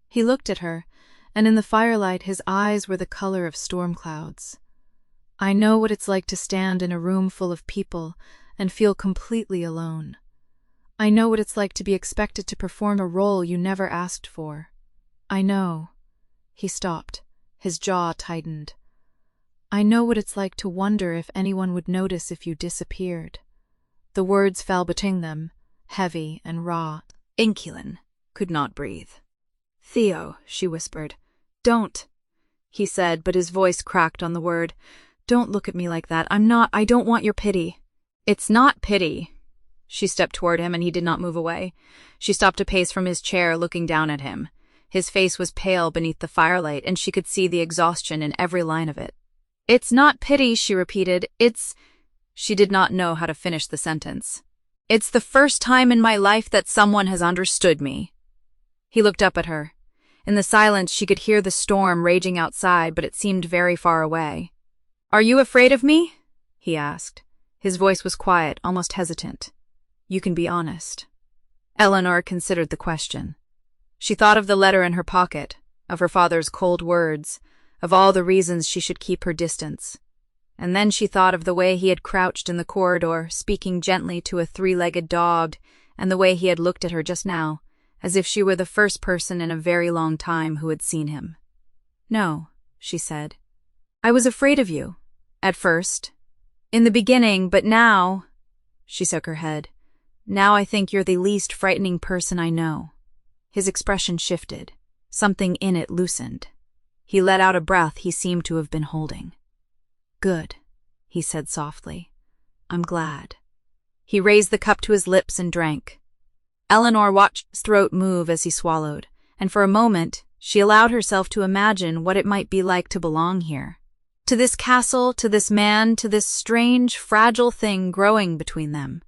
S2: He looked at her, and in the firelight his eyes were the color of storm clouds. I know what it's like to stand in a room full of people and feel completely alone. I know what it's like to be expected to perform a role you never asked for. I know. He stopped. His jaw tightened. I know what it's like to wonder if anyone would notice if you disappeared. The words fell between them, heavy and raw. Inculin could not breathe. Theo, she whispered. Don't, he said, but his voice cracked on the word. Don't look at me like that. I don't want your pity. It's not pity. She stepped toward him, and he did not move away. She stopped a pace from his chair, looking down at him. His face was pale beneath the firelight, and she could see the exhaustion in every line of it. It's not pity, she repeated. She did not know how to finish the sentence. It's the first time in my life that someone has understood me. He looked up at her. In the silence, she could hear the storm raging outside, but it seemed very far away. Are you afraid of me? He asked. His voice was quiet, almost hesitant. You can be honest. Eleanor considered the question. She thought of the letter in her pocket, of her father's cold words, of all the reasons she should keep her distance. And then she thought of the way he had crouched in the corridor, speaking gently to a three-legged dog, and the way he had looked at her just now, as if she were the first person in a very long time who had seen him. "No," she said. "I was afraid of you. At first. In the beginning, but now—" She shook her head. "Now I think you're the least frightening person I know." His expression shifted. Something in it loosened. He let out a breath he seemed to have been holding. "Good," he said softly. "I'm glad." He raised the cup to his lips and drank. Eleanor watched his throat move as he swallowed, and for a moment she allowed herself to imagine what it might be like to belong here. To this castle, to this man, to this strange, fragile thing growing between them.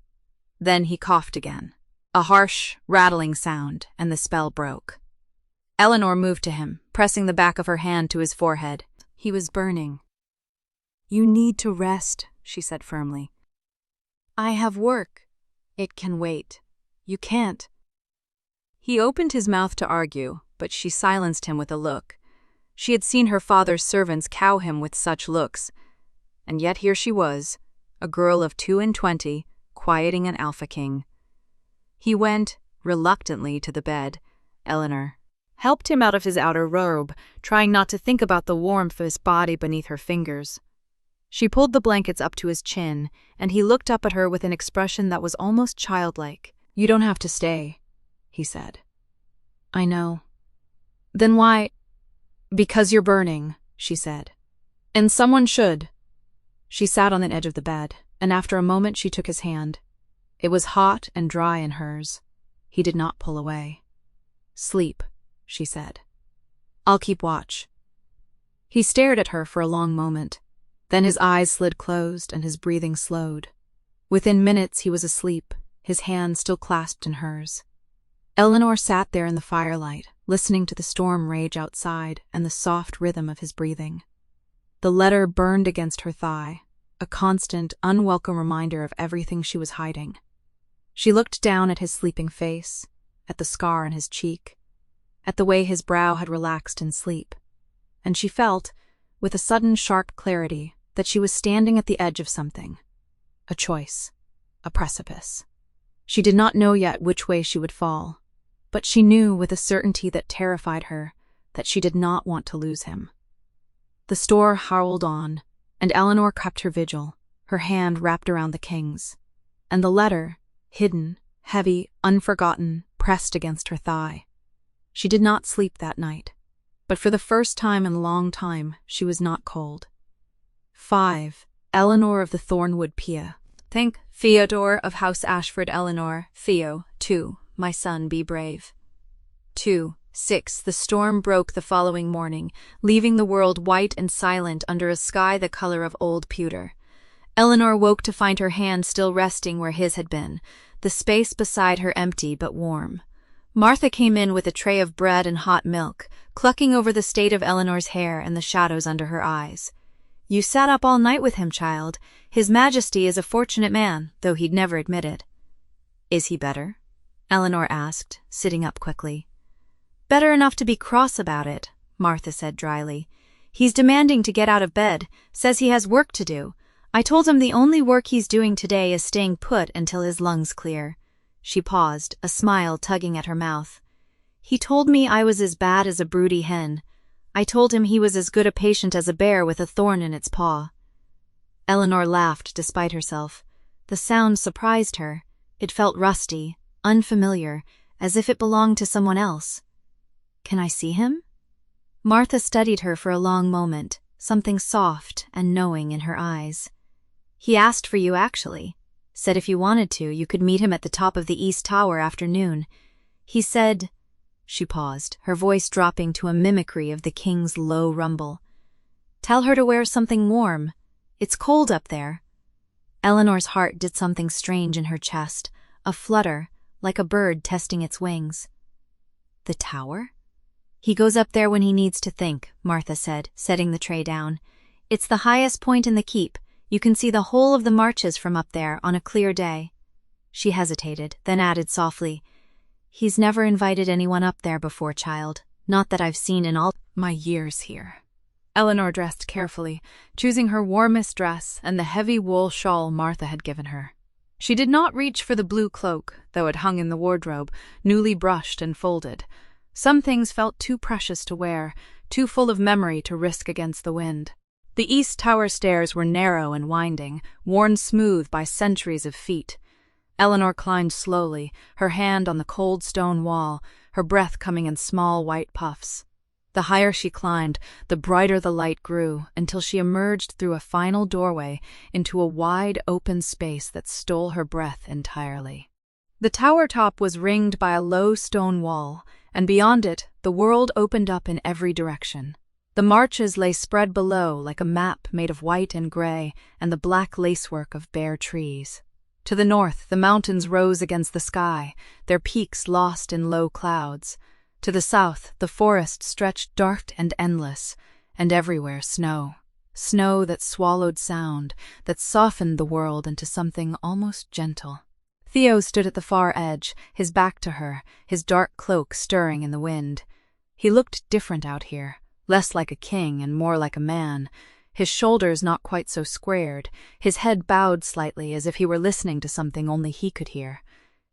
S2: Then he coughed again. A harsh, rattling sound, and the spell broke. Eleanor moved to him, pressing the back of her hand to his forehead. He was burning. "You need to rest," she said firmly. "I have work. It can wait. You can't." He opened his mouth to argue, but she silenced him with a look. She had seen her father's servants cow him with such looks, and yet here she was, a girl of 22, quieting an alpha king. He went, reluctantly, to the bed. Eleanor helped him out of his outer robe, trying not to think about the warmth of his body beneath her fingers. She pulled the blankets up to his chin, and he looked up at her with an expression that was almost childlike. "You don't have to stay," he said. "I know." "Then why—" "Because you're burning," she said. "And someone should." She sat on the edge of the bed, and after a moment she took his hand. It was hot and dry in hers. He did not pull away. "Sleep," she said. "I'll keep watch." He stared at her for a long moment. Then his eyes slid closed and his breathing slowed. Within minutes he was asleep, his hand still clasped in hers. Eleanor sat there in the firelight, listening to the storm rage outside and the soft rhythm of his breathing. The letter burned against her thigh, a constant, unwelcome reminder of everything she was hiding. She looked down at his sleeping face, at the scar on his cheek, at the way his brow had relaxed in sleep, and she felt, with a sudden sharp clarity, that she was standing at the edge of something. A choice. A precipice. She did not know yet which way she would fall, but she knew with a certainty that terrified her that she did not want to lose him. The storm howled on, and Eleanor kept her vigil, her hand wrapped around the king's, and the letter, hidden, heavy, unforgotten, pressed against her thigh. She did not sleep that night, but for the first time in a long time she was not cold. 5. Eleanor of the Thornwood Pia. Think Theodore of House Ashford. Eleanor, Theo. 2. My son, be brave. 2. 6. The storm broke the following morning, leaving the world white and silent under a sky the color of old pewter. Eleanor woke to find her hand still resting where his had been, the space beside her empty but warm. Martha came in with a tray of bread and hot milk, clucking over the state of Eleanor's hair and the shadows under her eyes. "You sat up all night with him, child. His Majesty is a fortunate man, though he'd never admit it." "Is he better?" Eleanor asked, sitting up quickly. "Better enough to be cross about it," Martha said dryly. "He's demanding to get out of bed, says he has work to do. I told him the only work he's doing today is staying put until his lungs clear." She paused, a smile tugging at her mouth. "He told me I was as bad as a broody hen. I told him he was as good a patient as a bear with a thorn in its paw." Eleanor laughed despite herself. The sound surprised her. It felt rusty, unfamiliar, as if it belonged to someone else. "Can I see him?" Martha studied her for a long moment, something soft and knowing in her eyes. "He asked for you, actually. Said if you wanted to, you could meet him at the top of the East Tower after noon. He said—" She paused, her voice dropping to a mimicry of the king's low rumble. "Tell her to wear something warm. It's cold up there." Eleanor's heart did something strange in her chest, a flutter, like a bird testing its wings. "The tower?" "He goes up there when he needs to think," Martha said, setting the tray down. "It's the highest point in the keep. You can see the whole of the marches from up there on a clear day." She hesitated, then added softly,
S1: He's never invited anyone up there before, child. Not that I've seen in all
S2: my years here. Eleanor dressed carefully, choosing her warmest dress and the heavy wool shawl Martha had given her. She did not reach for the blue cloak, though it hung in the wardrobe, newly brushed and folded. Some things felt too precious to wear, too full of memory to risk against the wind. The East Tower stairs were narrow and winding, worn smooth by centuries of feet. Eleanor climbed slowly, her hand on the cold stone wall, her breath coming in small white puffs. The higher she climbed, the brighter the light grew, until she emerged through a final doorway into a wide open space that stole her breath entirely. The tower top was ringed by a low stone wall, and beyond it, the world opened up in every direction. The marches lay spread below like a map made of white and gray and the black lacework of bare trees. To the north, the mountains rose against the sky, their peaks lost in low clouds. To the south, the forest stretched dark and endless, and everywhere snow. Snow that swallowed sound, that softened the world into something almost gentle. Theo stood at the far edge, his back to her, his dark cloak stirring in the wind. He looked different out here, less like a king and more like a man, his shoulders not quite so squared, his head bowed slightly as if he were listening to something only he could hear.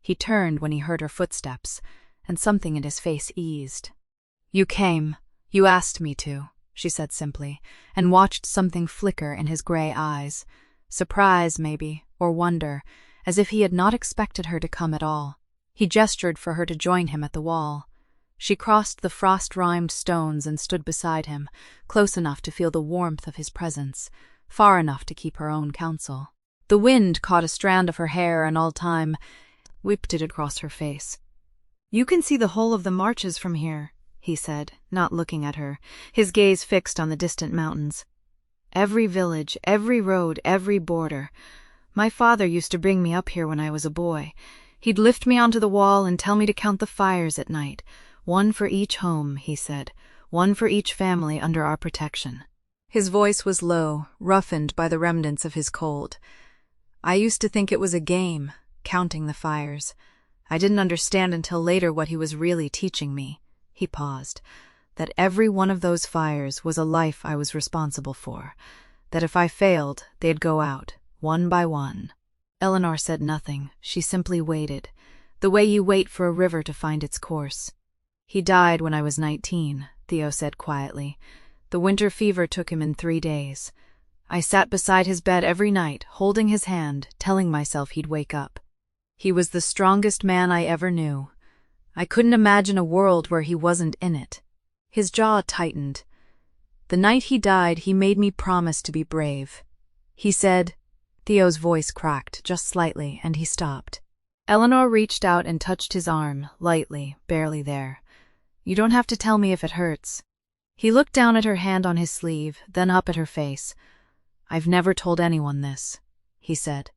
S2: He turned when he heard her footsteps, and something in his face eased. "You came. You asked me to," she said simply, and watched something flicker in his gray eyes. Surprise, maybe, or wonder, as if he had not expected her to come at all. He gestured for her to join him at the wall. She crossed the frost-rimed stones and stood beside him, close enough to feel the warmth of his presence, far enough to keep her own counsel. The wind caught a strand of her hair and all time whipped it across her face. "You can see the whole of the marches from here," he said, not looking at her, his gaze fixed on the distant mountains. "Every village, every road, every border. My father used to bring me up here when I was a boy. He'd lift me onto the wall and tell me to count the fires at night. One for each home, he said, one for each family under our protection." His voice was low, roughened by the remnants of his cold. "I used to think it was a game, counting the fires. I didn't understand until later what he was really teaching me." He paused. "That every one of those fires was a life I was responsible for. That if I failed, they'd go out, one by one." Eleanor said nothing. She simply waited, the way you wait for a river to find its course. "He died when I was 19, Theo said quietly. "The winter fever took him in 3 days. I sat beside his bed every night, holding his hand, telling myself he'd wake up. He was the strongest man I ever knew. I couldn't imagine a world where he wasn't in it." His jaw tightened. "The night he died, he made me promise to be brave. He said—" Theo's voice cracked, just slightly, and he stopped. Eleanor reached out and touched his arm, lightly, barely there. "You don't have to tell me if it hurts." He looked down at her hand on his sleeve, then up at her face. "I've never told anyone this," he said.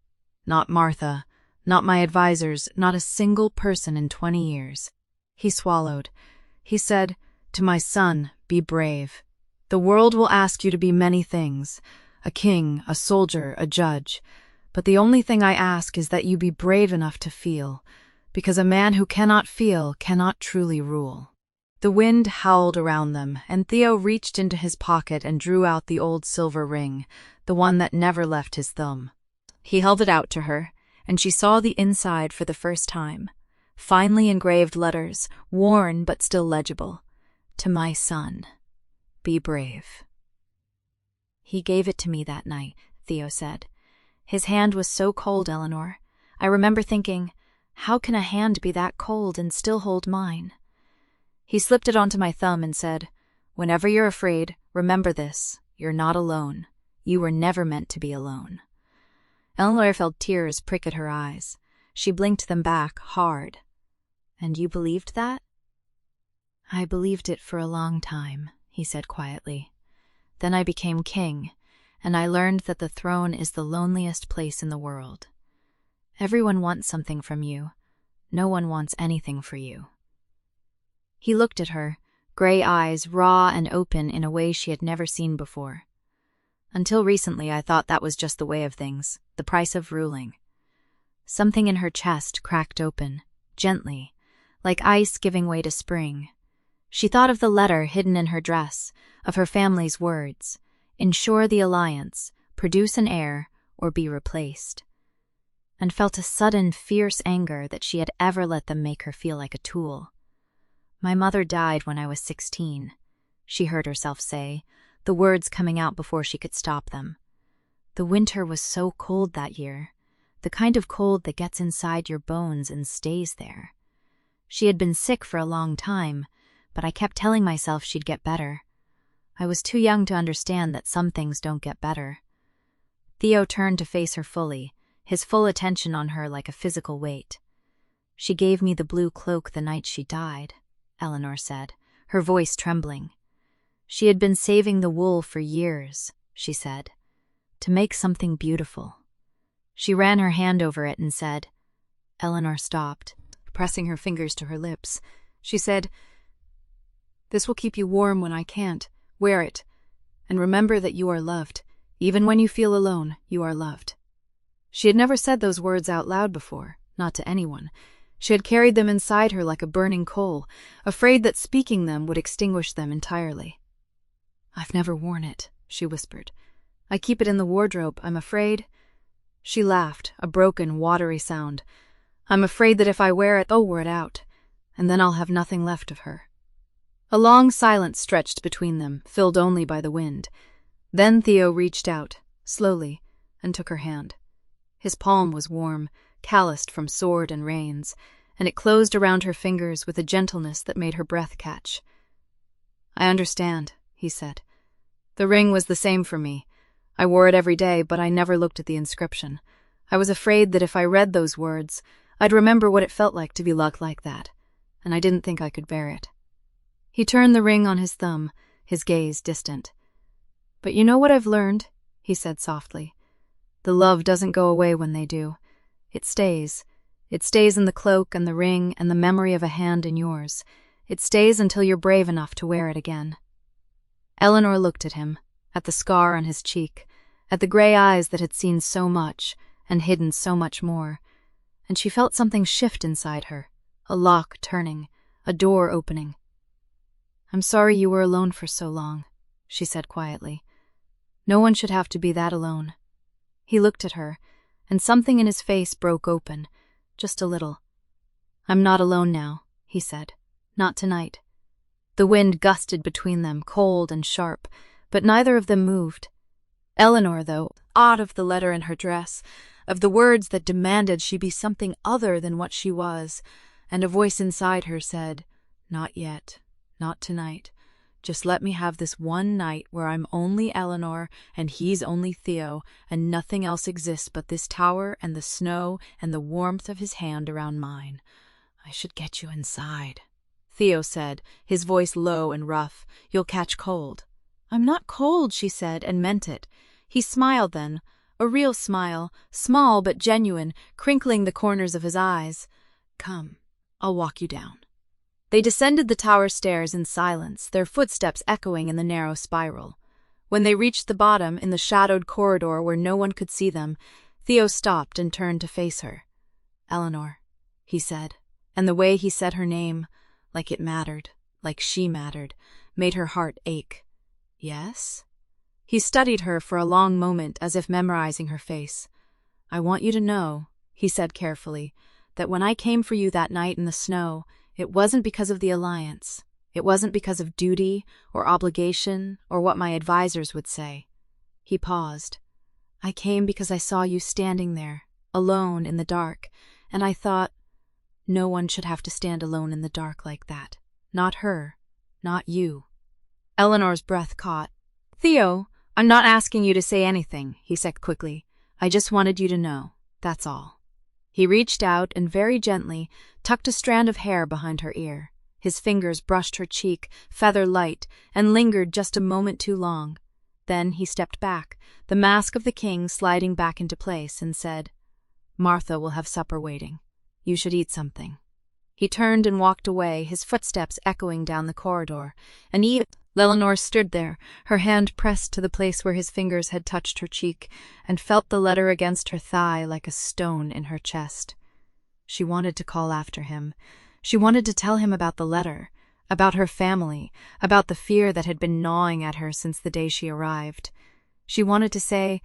S2: "Not Martha, not my advisors, not a single person in 20 years. He swallowed. He said, 'To my son, be brave. The world will ask you to be many things, a king, a soldier, a judge. But the only thing I ask is that you be brave enough to feel, because a man who cannot feel cannot truly rule.'" The wind howled around them, and Theo reached into his pocket and drew out the old silver ring, the one that never left his thumb. He held it out to her, and she saw the inside for the first time. Finely engraved letters, worn but still legible. "To my son, be brave." "He gave it to me that night," Theo said. "His hand was so cold, Eleanor. I remember thinking, how can a hand be that cold and still hold mine? He slipped it onto my thumb and said, 'Whenever you're afraid, remember this. You're not alone. You were never meant to be alone.'" Eleanor felt tears prick at her eyes. She blinked them back, hard. "And you believed that?" "I believed it for a long time," he said quietly. "Then I became king, and I learned that the throne is the loneliest place in the world. Everyone wants something from you. No one wants anything for you." He looked at her, gray eyes raw and open in a way she had never seen before. "Until recently I thought that was just the way of things, the price of ruling." Something in her chest cracked open, gently,
S1: like ice giving way to spring. She thought of the letter hidden in her dress, of her family's words: ensure the alliance, produce an heir, or be replaced, and felt a sudden, fierce anger that she had ever let them make her feel like a tool. My mother died when I was 16, she heard herself say, the words coming out before she could stop them. The winter was so cold that year, the kind of cold that gets inside your bones and stays there. She had been sick for a long time, but I kept telling myself she'd get better. I was too young to understand that some things don't get better. Theo turned to face her fully, his full attention on her like a physical weight. She gave me the blue cloak the night she died, Eleanor said, her voice trembling. She had been saving the wool for years, she said, to make something beautiful. She ran her hand over it and said. Eleanor stopped, pressing her fingers to her lips. She said, "This will keep you warm when I can't. Wear it, and remember that you are loved. Even when you feel alone, you are loved." She had never said those words out loud before, not to anyone. She had carried them inside her like a burning coal, afraid that speaking them would extinguish them entirely. "I've never worn it," she whispered. "I keep it in the wardrobe, I'm afraid." She laughed, a broken, watery sound. "I'm afraid that if I wear it, I'll wear it out, and then I'll have nothing left of her." A long silence stretched between them, filled only by the wind. Then Theo reached out, slowly, and took her hand. His palm was warm, calloused from sword and reins, and it closed around her fingers with a gentleness that made her breath catch. "I understand," he said. "The ring was the same for me. I wore it every day, but I never looked at the inscription. I was afraid that if I read those words, I'd remember what it felt like to be loved like that, and I didn't think I could bear it." He turned the ring on his thumb, his gaze distant. "But you know what I've learned?" he said softly. "The love doesn't go away when they do. It stays. It stays in the cloak and the ring and the memory of a hand in yours. It stays until you're brave enough to wear it again." Eleanor looked at him, at the scar on his cheek, at the gray eyes that had seen so much and hidden so much more, and she felt something shift inside her, a lock turning, a door opening. "I'm sorry you were alone for so long," she said quietly. "No one should have to be that alone." He looked at her, and something in his face broke open, just a little. "I'm not alone now," he said. "Not tonight." The wind gusted between them, cold and sharp, but neither of them moved. Eleanor, though, awed of the letter in her dress, of the words that demanded she be something other than what she was, and a voice inside her said, "Not yet, not tonight. Just let me have this one night where I'm only Eleanor and he's only Theo, and nothing else exists but this tower and the snow and the warmth of his hand around mine. I should get you inside." Theo said, his voice low and rough, "You'll catch cold." "I'm not cold," she said, and meant it. He smiled then, a real smile, small but genuine, crinkling the corners of his eyes. "Come, I'll walk you down." They descended the tower stairs in silence, their footsteps echoing in the narrow spiral. When they reached the bottom, in the shadowed corridor where no one could see them, Theo stopped and turned to face her. "Eleanor," he said, and the way he said her name, like it mattered, like she mattered, made her heart ache. "Yes?" He studied her for a long moment as if memorizing her face. "I want you to know," he said carefully, "that when I came for you that night in the snow, it wasn't because of the alliance. It wasn't because of duty or obligation or what my advisors would say." He paused. "I came because I saw you standing there, alone in the dark, and I thought, no one should have to stand alone in the dark like that. Not her, not you." Eleanor's breath caught. "Theo, I'm not asking you to say anything," he said quickly. "I just wanted you to know, that's all." He reached out and very gently tucked a strand of hair behind her ear. His fingers brushed her cheek, feather light, and lingered just a moment too long. Then he stepped back, the mask of the king sliding back into place, and said, "Martha will have supper waiting. You should eat something." He turned and walked away, his footsteps echoing down the corridor, and Eleanor stood there, her hand pressed to the place where his fingers had touched her cheek, and felt the letter against her thigh like a stone in her chest. She wanted to call after him.
S2: She wanted to tell him about the letter, about her family, about the fear that had been gnawing at her since the day she arrived. She wanted to say,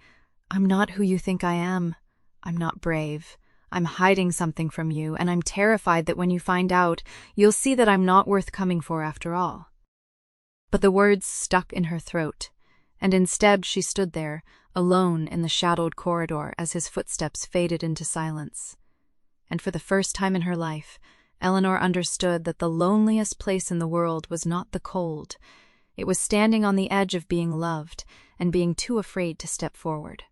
S2: "I'm not who you think I am. I'm not brave. I'm hiding something from you, and I'm terrified that when you find out, you'll see that I'm not worth coming for after all." But the words stuck in her throat, and instead she stood there, alone in the shadowed corridor as his footsteps faded into silence. And for the first time in her life, Eleanor understood that the loneliest place in the world was not the cold. It was standing on the edge of being loved and being too afraid to step forward.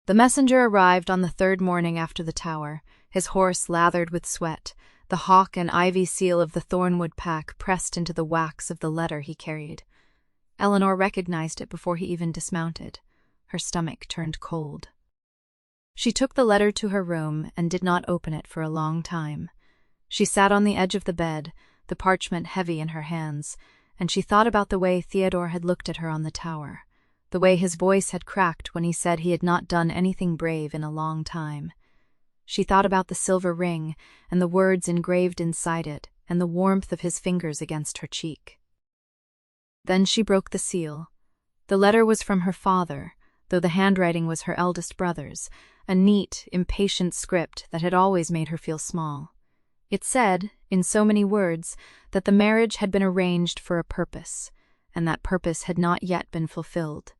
S2: The messenger arrived on the third morning after the tower, his horse lathered with sweat, the hawk and ivy seal of the thornwood pack pressed into the wax of the letter he carried. Eleanor recognized it before he even dismounted. Her stomach turned cold. She took the letter to her room and did not open it for a long time. She sat on the edge of the bed, the parchment heavy in her hands, and she thought about the way Theodore had looked at her on the tower, the way his voice had cracked when he said he had not done anything brave in a long time. She thought about the silver ring and the words engraved inside it and the warmth of his fingers against her cheek. Then she broke the seal. The letter was from her father, though the handwriting was her eldest brother's, a neat, impatient script that had always made her feel small. It said, in so many words, that the marriage had been arranged for a purpose, and that purpose had not yet been fulfilled.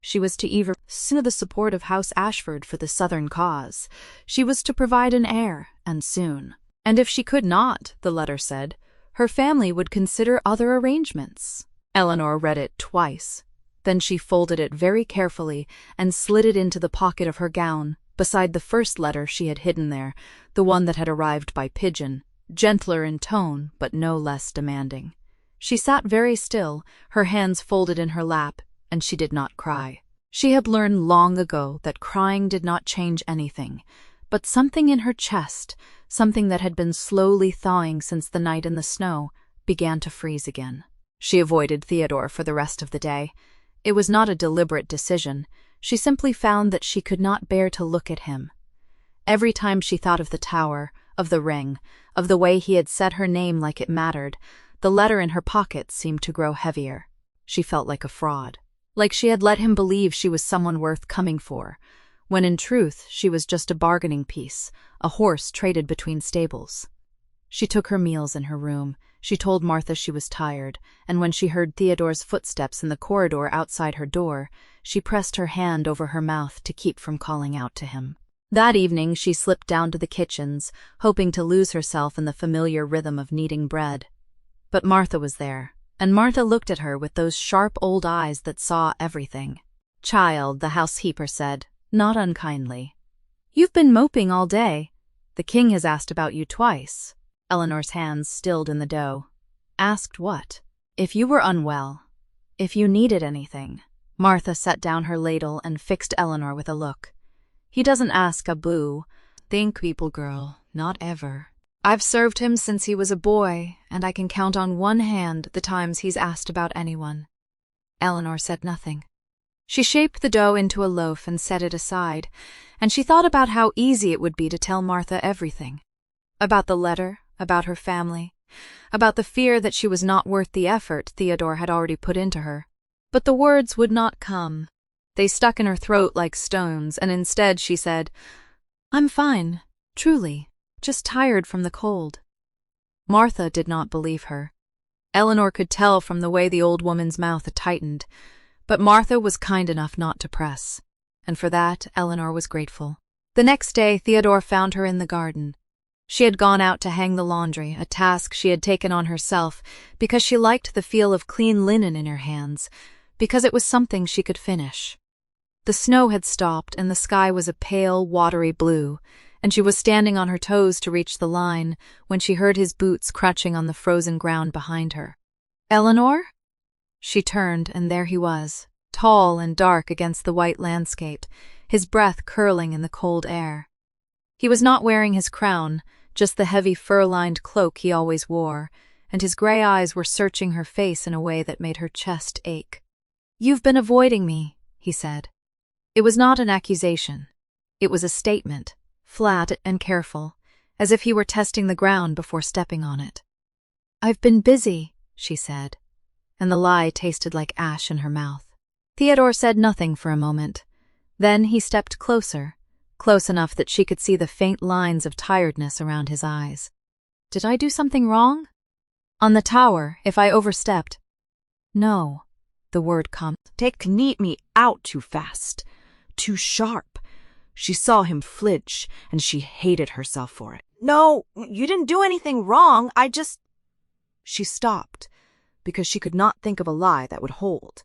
S2: She was to either sue the support of House Ashford for the Southern cause. She was to provide an heir, and soon. And if she could not, the letter said, her family would consider other arrangements. Eleanor read it twice. Then she folded it very carefully and slid it into the pocket of her gown, beside the first letter she had hidden there, the one that had arrived by pigeon, gentler in tone but no less demanding. She sat very still, her hands folded in her lap, and she did not cry. She had learned long ago that crying did not change anything, but something in her chest, something that had been slowly thawing since the night in the snow, began to freeze again. She avoided Theodore for the rest of the day. It was not a deliberate decision. She simply found that she could not bear to look at him. Every time she thought of the tower, of the ring, of the way he had said her name like it mattered, the letter in her pocket seemed to grow heavier. She felt like a fraud. Like she had let him believe she was someone worth coming for, when in truth she was just a bargaining piece, a horse traded between stables. She took her meals in her room. She told Martha she was tired, and when she heard Theodore's footsteps in the corridor outside her door, she pressed her hand over her mouth to keep from calling out to him. That evening she slipped down to the kitchens, hoping to lose herself in the familiar rhythm of kneading bread. But Martha was there, and Martha looked at her with those sharp old eyes that saw everything. "Child," the housekeeper said, not unkindly, "you've been moping all day. The king has asked about you twice." Eleanor's hands stilled in the dough. "Asked what?" "If you were unwell. If you needed anything." Martha set down her ladle and fixed Eleanor with a look. "He doesn't ask a boo. Think people, girl, not ever. I've served him since he was a boy, and I can count on one hand the times he's asked about anyone." Eleanor said nothing. She shaped the dough into a loaf and set it aside, and she thought about how easy it would be to tell Martha everything. About the letter, about her family, about the fear that she was not worth the effort Theodore had already put into her. But the words would not come. They stuck in her throat like stones, and instead she said, "I'm fine, truly, just tired from the cold." Martha did not believe her. Eleanor could tell from the way the old woman's mouth tightened, but Martha was kind enough not to press, and for that Eleanor was grateful. The next day Theodore found her in the garden. She had gone out to hang the laundry, a task she had taken on herself because she liked the feel of clean linen in her hands, because it was something she could finish. The snow had stopped and the sky was a pale, watery blue, and she was standing on her toes to reach the line when she heard his boots crunching on the frozen ground behind her. "Eleanor?" She turned, and there he was, tall and dark against the white landscape, his breath curling in the cold air. He was not wearing his crown, just the heavy fur-lined cloak he always wore, and his gray eyes were searching her face in a way that made her chest ache. "You've been avoiding me," he said. It was not an accusation. It was a statement, flat and careful, as if he were testing the ground before stepping on it. "I've been busy," she said, and the lie tasted like ash in her mouth. Theodore said nothing for a moment. Then he stepped closer, close enough that she could see the faint lines of tiredness around his eyes. "Did I do something wrong? On the tower, if I overstepped?" "No," the word come.
S3: "Take me out too fast, too sharp." She saw him flinch, and she hated herself for it. "No, you didn't do anything wrong. I just—" She stopped, because she could not think of a lie that would hold.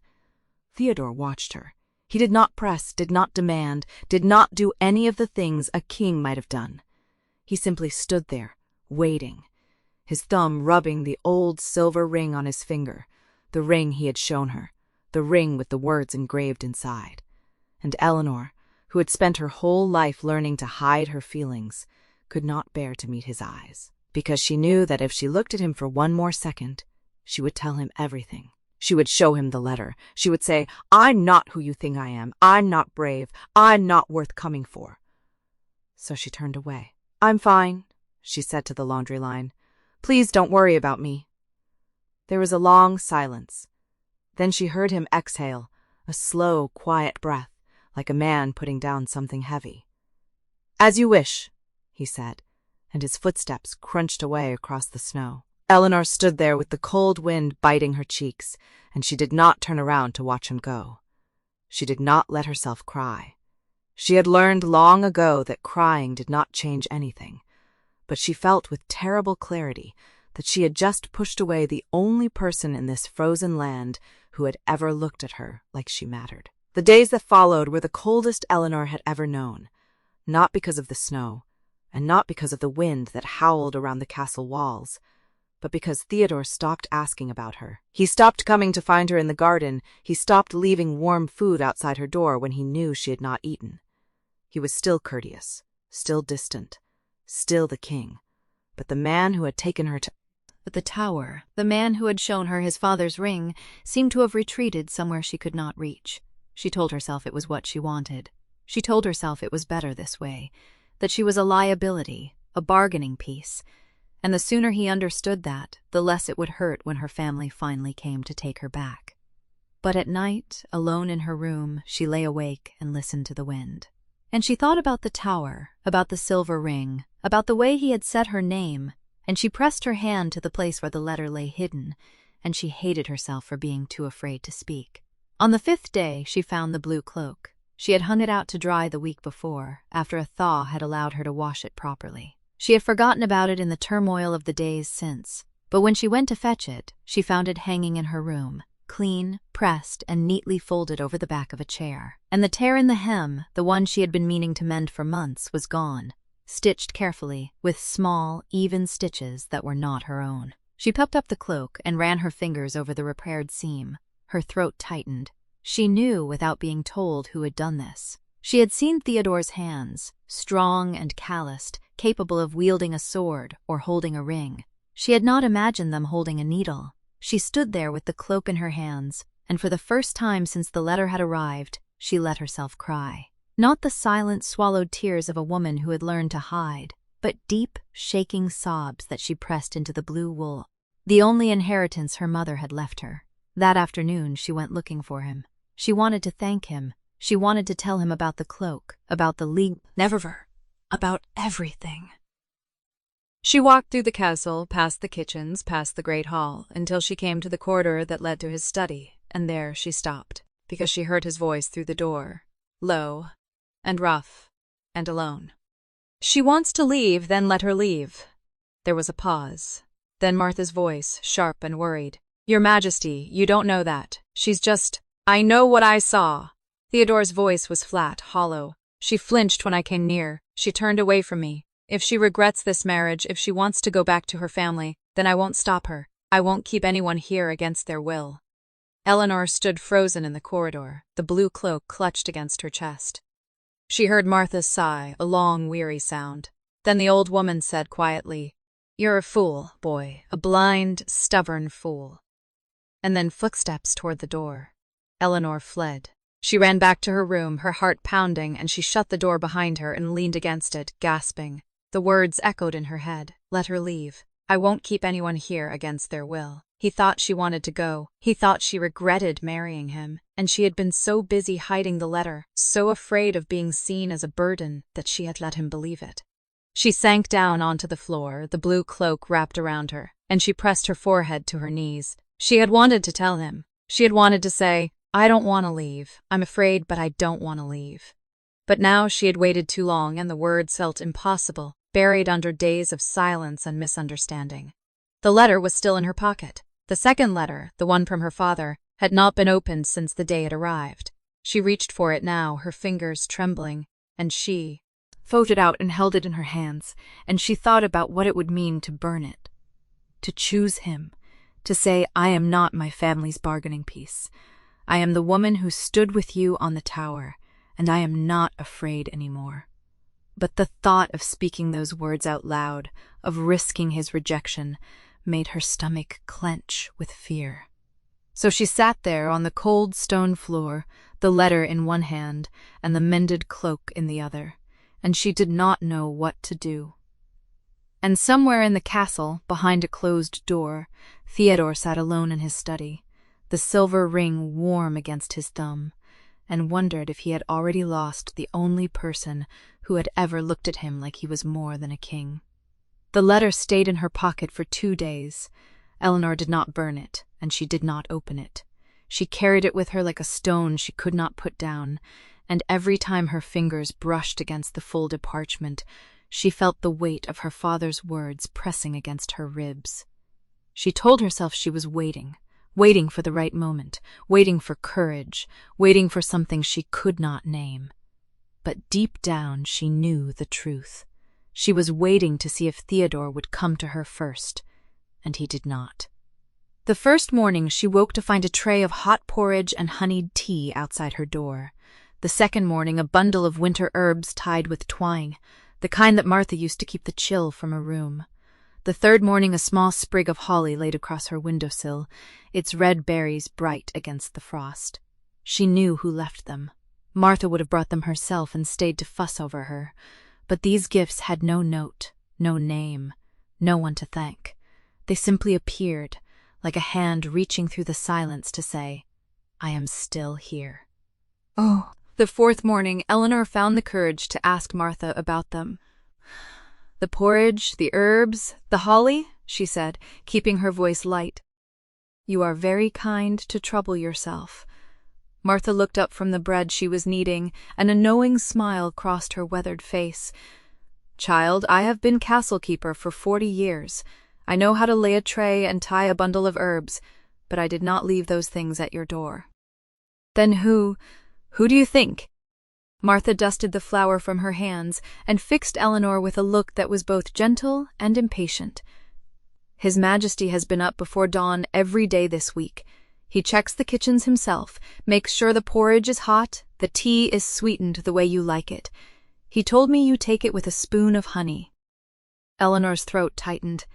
S3: Theodore watched her. He did not press, did not demand, did not do any of the things a king might have done. He simply stood there, waiting, his thumb rubbing the old silver ring on his finger, the ring he had shown her, the ring with the words engraved inside. And Eleanor, who had spent her whole life learning to hide her feelings, could not bear to meet his eyes, because she knew that if she looked at him for one more second, she would tell him everything. She would show him the letter. She would say, "I'm not who you think I am. I'm not brave. I'm not worth coming for." So she turned away. "I'm fine," she said to the laundry line. "Please don't worry about me." There was a long silence. Then she heard him exhale, a slow, quiet breath, like a man putting down something heavy. "As you wish," he said, and his footsteps crunched away across the snow. Eleanor stood there with the cold wind biting her cheeks, and she did not turn around to watch him go. She did not let herself cry. She had learned long ago that crying did not change anything, but she felt with terrible clarity that she had just pushed away the only person in this frozen land who had ever looked at her like she mattered. The days that followed were the coldest Eleanor had ever known, not because of the snow, and not because of the wind that howled around the castle walls, but because Theodore stopped asking about her. He stopped coming to find her in the garden. He stopped leaving warm food outside her door when he knew she had not eaten. He was still courteous, still distant, still the king, but the man who had taken her to the tower, the man who had shown her his father's ring, seemed to have retreated somewhere she could not reach. She told herself it was what she wanted. She told herself it was better this way, that she was a liability, a bargaining piece, and the sooner he understood that, the less it would hurt when her family finally came to take her back. But at night, alone in her room, she lay awake and listened to the wind. And she thought about the tower, about the silver ring, about the way he had said her name, and she pressed her hand to the place where the letter lay hidden, and she hated herself for being too afraid to speak. On the 5th day, she found the blue cloak. She had hung it out to dry the week before, after a thaw had allowed her to wash it properly. She had forgotten about it in the turmoil of the days since, but when she went to fetch it, she found it hanging in her room, clean, pressed, and neatly folded over the back of a chair. And the tear in the hem, the one she had been meaning to mend for months, was gone, stitched carefully, with small, even stitches that were not her own. She picked up the cloak and ran her fingers over the repaired seam. Her throat tightened. She knew without being told who had done this. She had seen Theodore's hands, strong and calloused, capable of wielding a sword or holding a ring. She had not imagined them holding a needle. She stood there with the cloak in her hands, and for the first time since the letter had arrived, she let herself cry. Not the silent, swallowed tears of a woman who had learned to hide, but deep, shaking sobs that she pressed into the blue wool, the only inheritance her mother had left her. That afternoon she went looking for him. She wanted to thank him. She wanted to tell him about the cloak, about the league, never, about everything. She walked through the castle, past the kitchens, past the great hall, until she came to the corridor that led to his study, and there she stopped, because she heard his voice through the door, low and rough and alone. "She wants to leave, then let her leave." There was a pause. Then Martha's voice, sharp and worried. "Your Majesty, you don't know that. She's just— I know what I saw." Theodore's voice was flat, hollow. "She flinched when I came near. She turned away from me. If she regrets this marriage, if she wants to go back to her family, then I won't stop her. I won't keep anyone here against their will." Eleanor stood frozen in the corridor, the blue cloak clutched against her chest. She heard Martha's sigh, a long, weary sound. Then the old woman said quietly, "You're a fool, boy, a blind, stubborn fool." And then footsteps toward the door. Eleanor fled. She ran back to her room, her heart pounding, and she shut the door behind her and leaned against it, gasping.
S2: The words echoed in her head. Let her leave. I won't keep anyone here against their will. He thought she wanted to go. He thought she regretted marrying him. And she had been so busy hiding the letter, so afraid of being seen as a burden, that she had let him believe it. She sank down onto the floor, the blue cloak wrapped around her, and she pressed her forehead to her knees. She had wanted to tell him. She had wanted to say, I don't want to leave. I'm afraid, but I don't want to leave. But now she had waited too long, and the words felt impossible, buried under days of silence and misunderstanding. The letter was still in her pocket. The second letter, the one from her father, had not been opened since the day it arrived. She reached for it now, her fingers trembling, and she
S1: folded it out and held it in her hands, and she thought about what it would mean to burn it. To choose him, to say, I am not my family's bargaining piece. I am the woman who stood with you on the tower, and I am not afraid anymore. But the thought of speaking those words out loud, of risking his rejection, made her stomach clench with fear. So she sat there on the cold stone floor, the letter in one hand and the mended cloak in the other, and she did not know what to do. And somewhere in the castle, behind a closed door, Theodore sat alone in his study, the silver ring warm against his thumb, and wondered if he had already lost the only person who had ever looked at him like he was more than a king. The letter stayed in her pocket for 2 days. Eleanor did not burn it, and she did not open it. She carried it with her like a stone she could not put down, and every time her fingers brushed against the folded parchment, she felt the weight of her father's words pressing against her ribs. She told herself she was waiting for the right moment, waiting for courage, waiting for something she could not name. But deep down she knew the truth. She was waiting to see if Theodore would come to her first, and he did not. The first morning she woke to find a tray of hot porridge and honeyed tea outside her door. The second morning a bundle of winter herbs tied with twine, the kind that Martha used to keep the chill from a room. The third morning a small sprig of holly laid across her windowsill, its red berries bright against the frost. She knew who left them. Martha would have brought them herself and stayed to fuss over her. But these gifts had no note, no name, no one to thank. They simply appeared, like a hand reaching through the silence to say, I am still here.
S2: Oh. The fourth morning, Eleanor found the courage to ask Martha about them. The porridge, the herbs, the holly, she said, keeping her voice light. You are very kind to trouble yourself. Martha looked up from the bread she was kneading, and a knowing smile crossed her weathered face. Child, I have been castle keeper for 40 years. I know how to lay a tray and tie a bundle of herbs, but I did not leave those things at your door. Then who do you think? Martha dusted the flour from her hands and fixed Eleanor with a look that was both gentle and impatient. His Majesty has been up before dawn every day this week. He checks the kitchens himself, makes sure the porridge is hot, the tea is sweetened the way you like it. He told me you take it with a spoon of honey. Eleanor's throat tightened.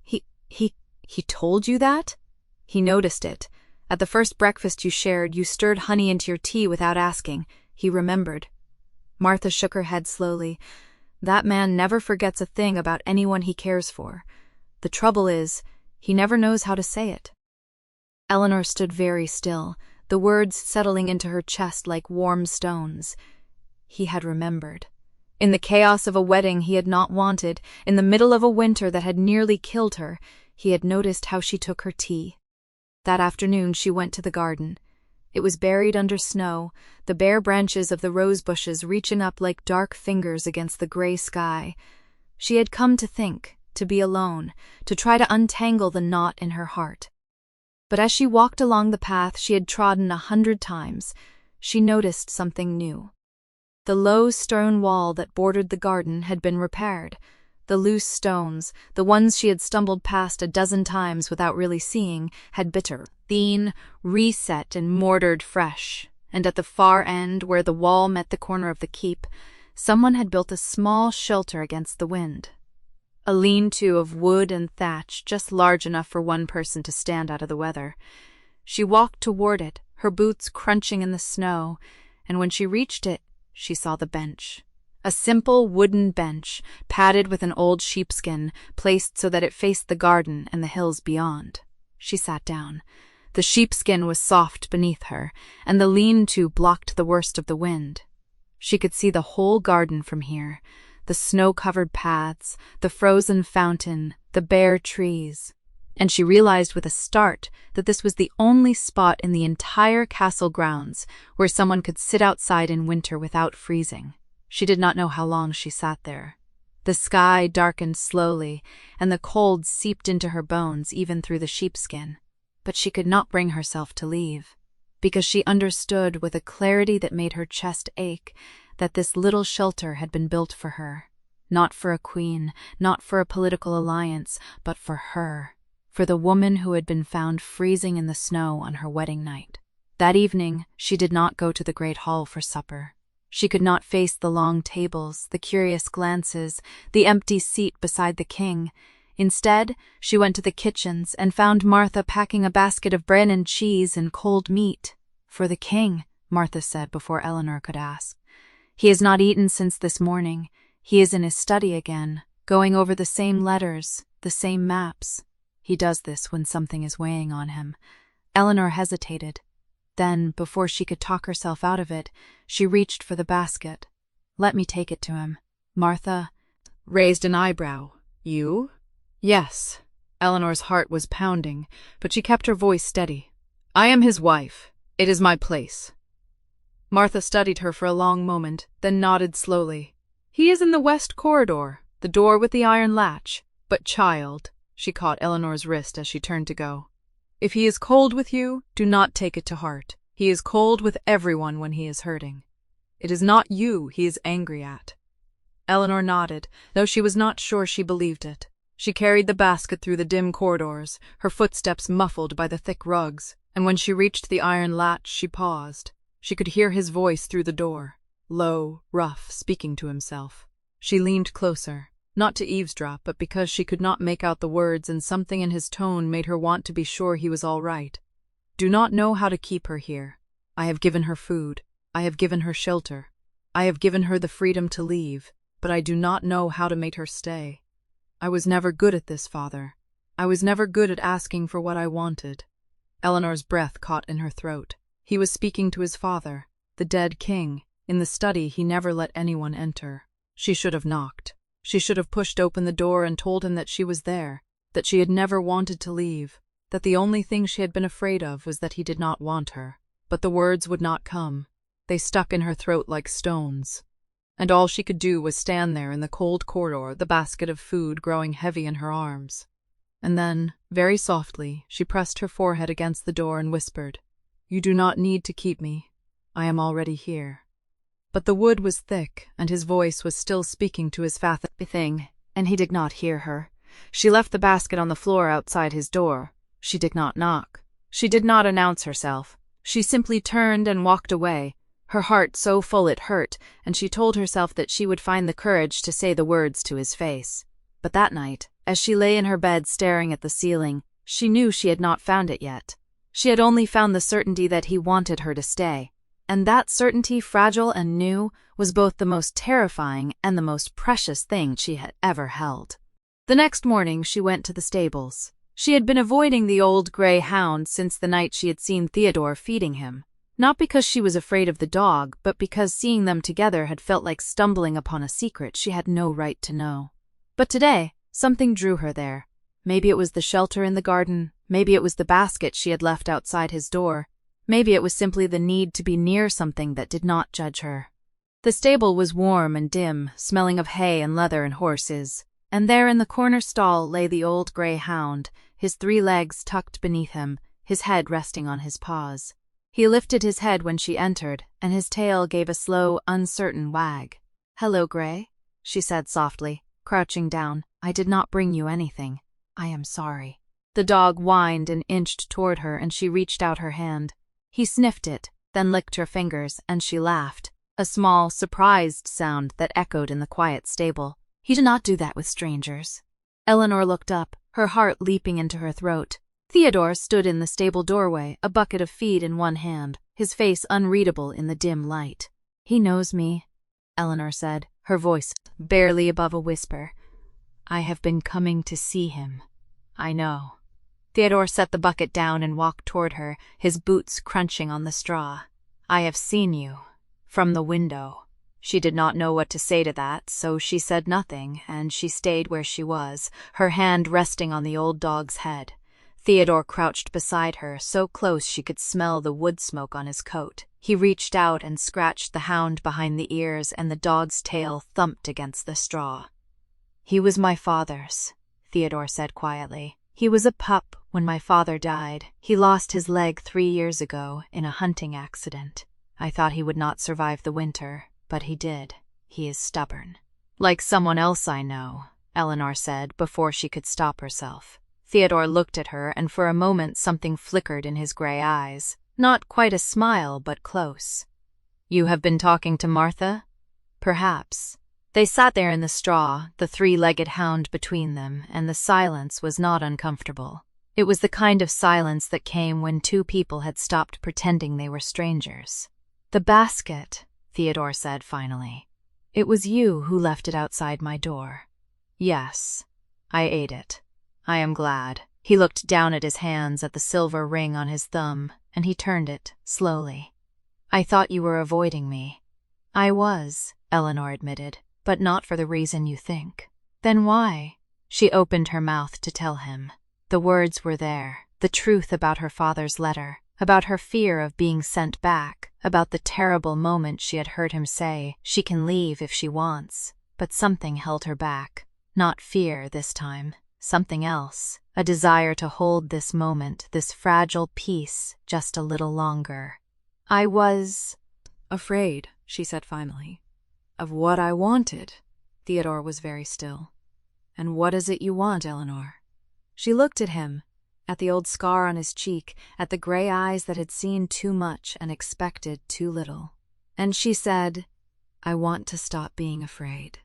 S2: He told you that? He noticed it. At the first breakfast you shared, you stirred honey into your tea without asking. He remembered. Martha shook her head slowly. That man never forgets a thing about anyone he cares for. The trouble is, he never knows how to say it. Eleanor stood very still, the words settling into her chest like warm stones. He had remembered. In the chaos of a wedding he had not wanted, in the middle of a winter that had nearly killed her, he had noticed how she took her tea. That afternoon she went to the garden. It was buried under snow, the bare branches of the rose bushes reaching up like dark fingers against the gray sky. She had come to think, to be alone, to try to untangle the knot in her heart. But as she walked along the path she had trodden 100 times, she noticed something new. The low stone wall that bordered the garden had been repaired. The loose stones, the ones she had stumbled past a dozen times without really seeing, had bitter, thin, reset and mortared fresh, and at the far end, where the wall met the corner of the keep, someone had built a small shelter against the wind. A lean-to of wood and thatch, just large enough for one person to stand out of the weather. She walked toward it, her boots crunching in the snow, and when she reached it, she saw the bench. A simple wooden bench, padded with an old sheepskin, placed so that it faced the garden and the hills beyond. She sat down. The sheepskin was soft beneath her, and the lean-to blocked the worst of the wind. She could see the whole garden from here, the snow-covered paths, the frozen fountain, the bare trees. And she realized with a start that this was the only spot in the entire castle grounds where someone could sit outside in winter without freezing. She did not know how long she sat there. The sky darkened slowly, and the cold seeped into her bones even through the sheepskin. But she could not bring herself to leave, because she understood with a clarity that made her chest ache that this little shelter had been built for her. Not for a queen, not for a political alliance, but for her. For the woman who had been found freezing in the snow on her wedding night. That evening, she did not go to the great hall for supper. She could not face the long tables, the curious glances, the empty seat beside the king. Instead, she went to the kitchens and found Martha packing a basket of bread and cheese and cold meat. For the king, Martha said before Eleanor could ask. He has not eaten since this morning. He is in his study again, going over the same letters, the same maps. He does this when something is weighing on him. Eleanor hesitated. Then, before she could talk herself out of it, she reached for the basket. "Let me take it to him." Martha raised an eyebrow. "You?" "Yes." Eleanor's heart was pounding, but she kept her voice steady. "I am his wife. It is my place." Martha studied her for a long moment, then nodded slowly. "He is in the west corridor, the door with the iron latch. But, child," she caught Eleanor's wrist as she turned to go, "if he is cold with you, do not take it to heart. He is cold with everyone when he is hurting. It is not you he is angry at." Eleanor nodded, though she was not sure she believed it. She carried the basket through the dim corridors, her footsteps muffled by the thick rugs, and when she reached the iron latch, she paused. She could hear his voice through the door, low, rough, speaking to himself. She leaned closer. Not to eavesdrop, but because she could not make out the words, and something in his tone made her want to be sure he was all right. "Do not know how to keep her here. I have given her food. I have given her shelter. I have given her the freedom to leave, but I do not know how to make her stay. I was never good at this, Father. I was never good at asking for what I wanted." Eleanor's breath caught in her throat. He was speaking to his father, the dead king. In the study he never let anyone enter. She should have knocked. She should have pushed open the door and told him that she was there, that she had never wanted to leave, that the only thing she had been afraid of was that he did not want her. But the words would not come. They stuck in her throat like stones. And all she could do was stand there in the cold corridor, the basket of food growing heavy in her arms. And then, very softly, she pressed her forehead against the door and whispered, "You do not need to keep me. I am already here." But the wood was thick, and his voice was still speaking to his thing, and he did not hear her. She left the basket on the floor outside his door. She did not knock. She did not announce herself. She simply turned and walked away, her heart so full it hurt, and she told herself that she would find the courage to say the words to his face. But that night, as she lay in her bed staring at the ceiling, she knew she had not found it yet. She had only found the certainty that he wanted her to stay. And that certainty, fragile and new, was both the most terrifying and the most precious thing she had ever held. The next morning she went to the stables. She had been avoiding the old grey hound since the night she had seen Theodore feeding him. Not because she was afraid of the dog, but because seeing them together had felt like stumbling upon a secret she had no right to know. But today, something drew her there. Maybe it was the shelter in the garden, maybe it was the basket she had left outside his door. Maybe it was simply the need to be near something that did not judge her. The stable was warm and dim, smelling of hay and leather and horses, and there in the corner stall lay the old grey hound, his 3 legs tucked beneath him, his head resting on his paws. He lifted his head when she entered, and his tail gave a slow, uncertain wag. "Hello, Grey," she said softly, crouching down. "I did not bring you anything. I am sorry." The dog whined and inched toward her, and she reached out her hand. He sniffed it, then licked her fingers, and she laughed, a small, surprised sound that echoed in the quiet stable. "He did not do that with strangers." Eleanor looked up, her heart leaping into her throat. Theodore stood in the stable doorway, a bucket of feed in one hand, his face unreadable in the dim light. "He knows me," Eleanor said, her voice barely above a whisper. "I have been coming to see him. I know." Theodore set the bucket down and walked toward her, his boots crunching on the straw. "I have seen you. From the window." She did not know what to say to that, so she said nothing, and she stayed where she was, her hand resting on the old dog's head. Theodore crouched beside her, so close she could smell the wood smoke on his coat. He reached out and scratched the hound behind the ears, and the dog's tail thumped against the straw. "He was my father's," Theodore said quietly. "He was a pup when my father died. He lost his leg 3 years ago in a hunting accident. I thought he would not survive the winter, but he did. He is stubborn." "Like someone else I know," Eleanor said before she could stop herself. Theodore looked at her, and for a moment something flickered in his gray eyes. Not quite a smile, but close. "You have been talking to Martha?" "Perhaps." They sat there in the straw, the 3-legged hound between them, and the silence was not uncomfortable. It was the kind of silence that came when 2 people had stopped pretending they were strangers. "The basket," Theodore said finally. "It was you who left it outside my door." "Yes. I ate it. I am glad." He looked down at his hands, at the silver ring on his thumb, and he turned it, slowly. "I thought you were avoiding me." "I was," Eleanor admitted, "but not for the reason you think." "Then why?" She opened her mouth to tell him. The words were there, the truth about her father's letter, about her fear of being sent back, about the terrible moment she had heard him say, "She can leave if she wants." But something held her back. Not fear this time. Something else, a desire to hold this moment, this fragile peace, just a little longer. "I was afraid," she said finally, "of what I wanted." Theodore was very still. "And what is it you want, Eleanor?" She looked at him, at the old scar on his cheek, at the gray eyes that had seen too much and expected too little. And she said, "I want to stop being afraid."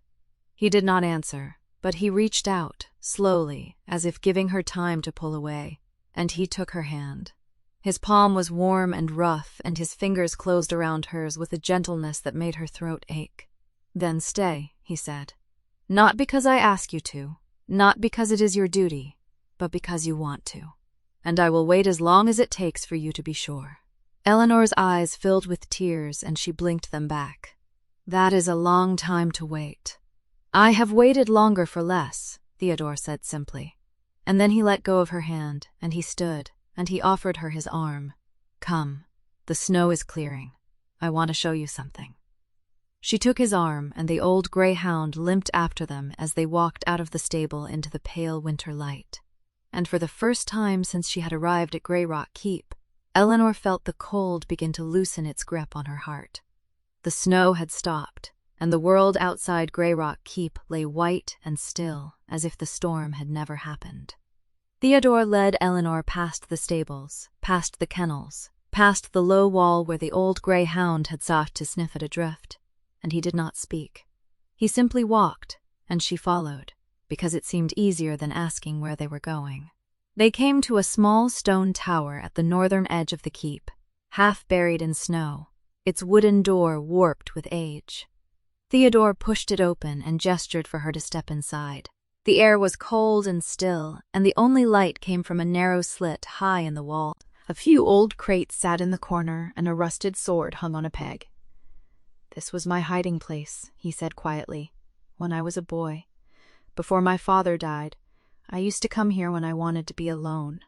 S2: He did not answer, but he reached out, slowly, as if giving her time to pull away, and he took her hand. His palm was warm and rough, and his fingers closed around hers with a gentleness that made her throat ache. "Then stay," he said. "Not because I ask you to, not because it is your duty, but because you want to. And I will wait as long as it takes for you to be sure." Eleanor's eyes filled with tears, and she blinked them back. "That is a long time to wait." "I have waited longer for less," Theodore said simply. And then he let go of her hand, and he stood, and he offered her his arm. "Come, the snow is clearing. I want to show you something." She took his arm, and the old gray hound limped after them as they walked out of the stable into the pale winter light. And for the first time since she had arrived at Grey Rock Keep, Eleanor felt the cold begin to loosen its grip on her heart. The snow had stopped, and the world outside Grey Rock Keep lay white and still, as if the storm had never happened. Theodore led Eleanor past the stables, past the kennels, past the low wall where the old gray hound had stopped to sniff at a drift, and he did not speak. He simply walked, and she followed, because it seemed easier than asking where they were going. They came to a small stone tower at the northern edge of the keep, half buried in snow, its wooden door warped with age. Theodore pushed it open and gestured for her to step inside. The air was cold and still, and the only light came from a narrow slit high in the wall. A few old crates sat in the corner, and a rusted sword hung on a peg. "This was my hiding place," he said quietly, "when I was a boy. Before my father died, I used to come here when I wanted to be alone."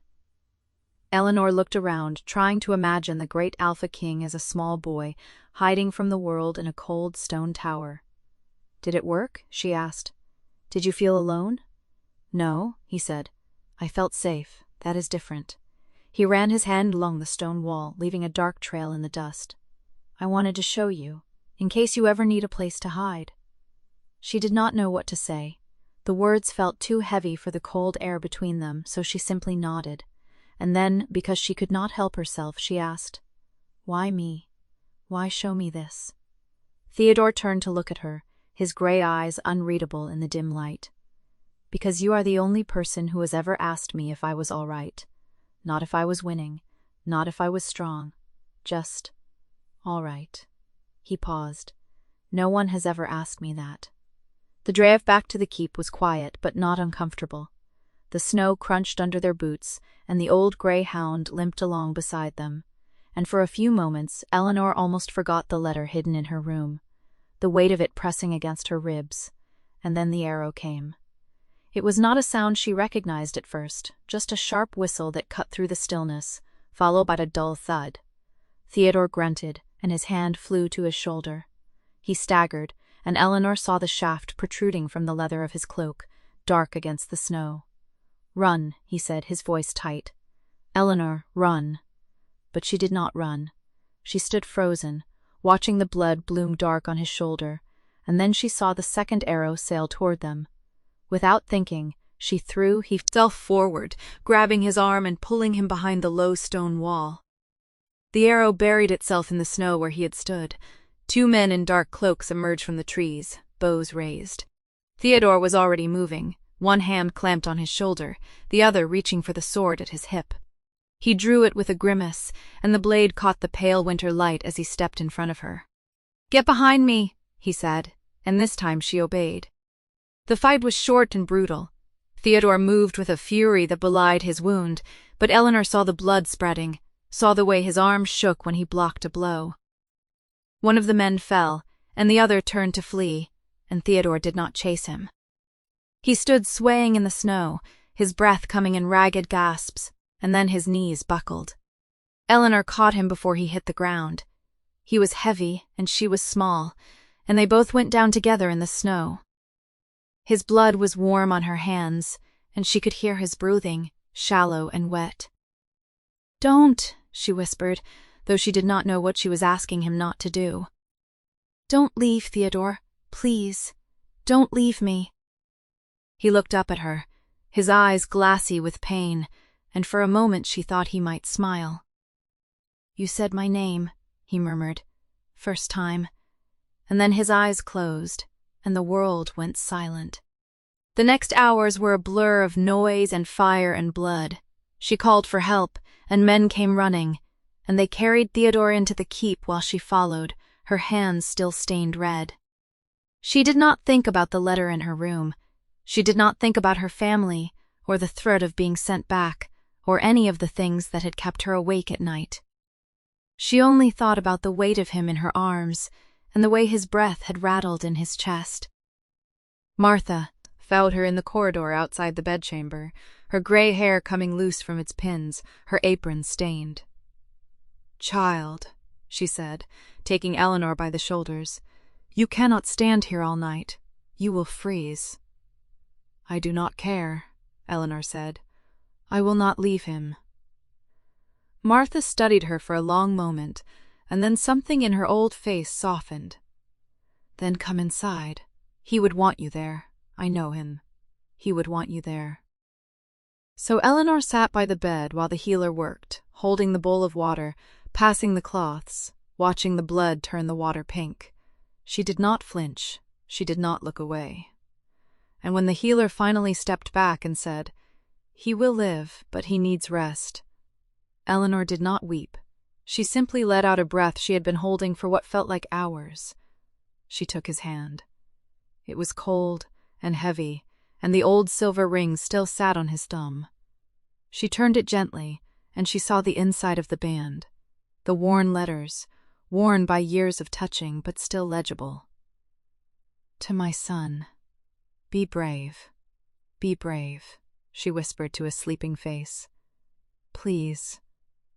S2: Eleanor looked around, trying to imagine the great Alpha King as a small boy, hiding from the world in a cold stone tower. "Did it work?" she asked. "Did you feel alone?" "No," he said. "I felt safe. That is different." He ran his hand along the stone wall, leaving a dark trail in the dust. "I wanted to show you, in case you ever need a place to hide." She did not know what to say. The words felt too heavy for the cold air between them, so she simply nodded. And then, because she could not help herself, she asked, "Why me? Why show me this?" Theodore turned to look at her, his gray eyes unreadable in the dim light. "Because you are the only person who has ever asked me if I was all right. Not if I was winning, not if I was strong. Just, all right." He paused.
S1: No one has ever asked me that. The drive back to the keep was quiet, but not uncomfortable. The snow crunched under their boots, and the old grey hound limped along beside them. And for a few moments, Eleanor almost forgot the letter hidden in her room, the weight of it pressing against her ribs. And then the arrow came. It was not a sound she recognized at first, just a sharp whistle that cut through the stillness, followed by a dull thud. Theodore grunted, and his hand flew to his shoulder. He staggered, and Eleanor saw the shaft protruding from the leather of his cloak, dark against the snow. "Run," he said, his voice tight. "Eleanor, run." But she did not run. She stood frozen, watching the blood bloom dark on his shoulder, and then she saw the second arrow sail toward them. Without thinking, she threw himself forward, grabbing his arm and pulling him behind the low stone wall. The arrow buried itself in the snow where he had stood. 2 men in dark cloaks emerged from the trees, bows raised. Theodore was already moving, one hand clamped on his shoulder, the other reaching for the sword at his hip. He drew it with a grimace, and the blade caught the pale winter light as he stepped in front of her. "Get behind me," he said, and this time she obeyed. The fight was short and brutal. Theodore moved with a fury that belied his wound, but Eleanor saw the blood spreading, saw the way his arm shook when he blocked a blow. One of the men fell, and the other turned to flee, and Theodore did not chase him. He stood swaying in the snow, his breath coming in ragged gasps, and then his knees buckled. Eleanor caught him before he hit the ground. He was heavy, and she was small, and they both went down together in the snow. His blood was warm on her hands, and she could hear his breathing, shallow and wet. "Don't," she whispered, though she did not know what she was asking him not to do. "Don't leave, Theodore. Please. Don't leave me." He looked up at her, his eyes glassy with pain, and for a moment she thought he might smile. "You said my name," he murmured, "first time." And then his eyes closed, and the world went silent. The next hours were a blur of noise and fire and blood. She called for help, and men came running, and they carried Theodore into the keep while she followed, her hands still stained red. She did not think about the letter in her room. She did not think about her family, or the threat of being sent back, or any of the things that had kept her awake at night. She only thought about the weight of him in her arms, and the way his breath had rattled in his chest. Martha found her in the corridor outside the bedchamber, her grey hair coming loose from its pins, her apron stained. "Child," she said, taking Eleanor by the shoulders, "you cannot stand here all night. You will freeze." "I do not care," Eleanor said. "I will not leave him." Martha studied her for a long moment, and then something in her old face softened. "Then come inside. He would want you there. I know him. He would want you there." So Eleanor sat by the bed while the healer worked, holding the bowl of water, passing the cloths, watching the blood turn the water pink. She did not flinch. She did not look away. And when the healer finally stepped back and said, "He will live, but he needs rest," Eleanor did not weep. She simply let out a breath she had been holding for what felt like hours. She took his hand. It was cold and heavy, and the old silver ring still sat on his thumb. She turned it gently, and she saw the inside of the band, the worn letters, worn by years of touching, but still legible. "To my son, be brave, she whispered to his sleeping face. "Please,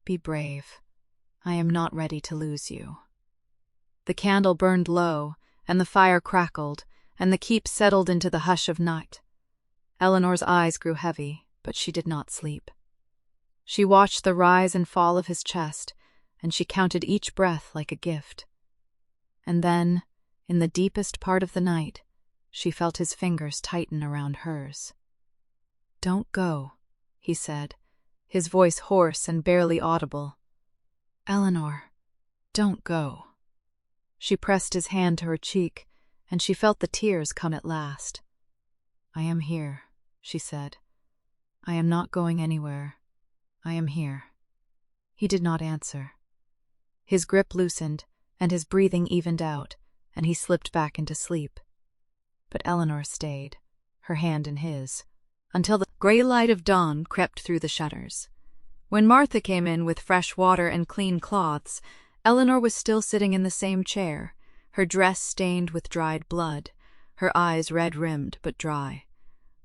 S1: be brave. I am not ready to lose you." The candle burned low, and the fire crackled, and the keep settled into the hush of night. Eleanor's eyes grew heavy, but she did not sleep. She watched the rise and fall of his chest, and she counted each breath like a gift. And then, in the deepest part of the night, she felt his fingers tighten around hers. "Don't go," he said, his voice hoarse and barely audible. "Eleanor, don't go." She pressed his hand to her cheek, and she felt the tears come at last. "I am here," she said. "I am not going anywhere. I am here." He did not answer. His grip loosened, and his breathing evened out,
S2: and he slipped back into sleep. But Eleanor stayed, her hand in his, until the gray light of dawn crept through the shutters. When Martha came in with fresh water and clean cloths, Eleanor was still sitting in the same chair, her dress stained with dried blood, her eyes red-rimmed but dry.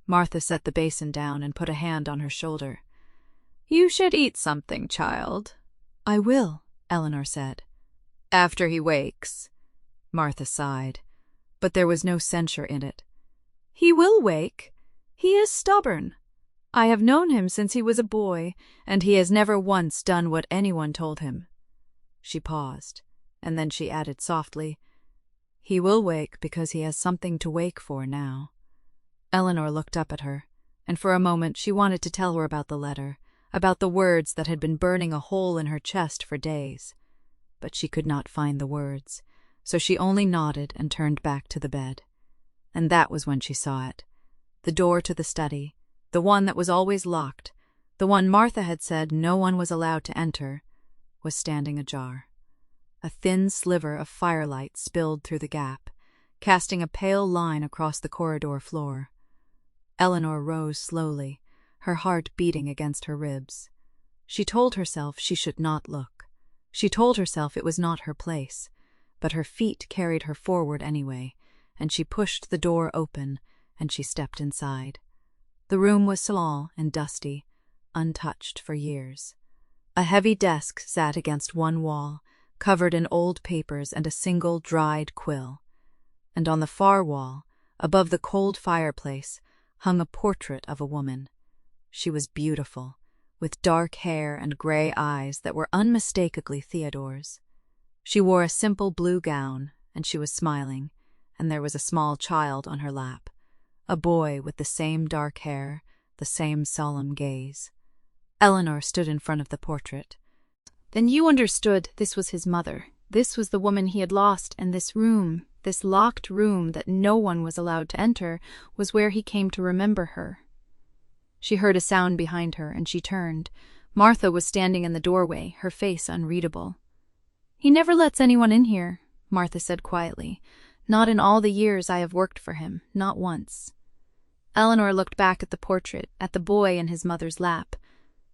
S2: Martha set the basin down and put a hand on her shoulder. "You should eat something, child." "I will," Eleanor said.
S3: "After he wakes."
S2: Martha sighed, but there was no censure in it.
S3: "He will wake. He is stubborn. I have known him since he was a boy, and he has never once done what anyone told him."
S2: She paused, and then she added softly, "He will wake because he has something to wake for now." Eleanor looked up at her, and for a moment she wanted to tell her about the letter, about the words that had been burning a hole in her chest for days. But she could not find the words, so she only nodded and turned back to the bed. And that was when she saw it. The door to the study, the one that was always locked, the one Martha had said no one was allowed to enter, was standing ajar. A thin sliver of firelight spilled through the gap, casting a pale line across the corridor floor. Eleanor rose slowly, her heart beating against her ribs. She told herself she should not look. She told herself it was not her place, but her feet carried her forward anyway, and she pushed the door open, and she stepped inside. The room was small and dusty, untouched for years. A heavy desk sat against one wall, covered in old papers and a single dried quill. And on the far wall, above the cold fireplace, hung a portrait of a woman. She was beautiful, with dark hair and gray eyes that were unmistakably Theodore's. She wore a simple blue gown, and she was smiling, and there was a small child on her lap, a boy with the same dark hair, the same solemn gaze. Eleanor stood in front of the portrait.
S1: Then you understood this was his mother. This was the woman he had lost, and this room, this locked room that no one was allowed to enter, was where he came to remember her. She heard a sound behind her, and she turned. Martha was standing in the doorway, her face unreadable. "He never lets anyone in here," Martha said quietly. "Not in all the years I have worked for him, not once." Eleanor looked back at the portrait, at the boy in his mother's lap.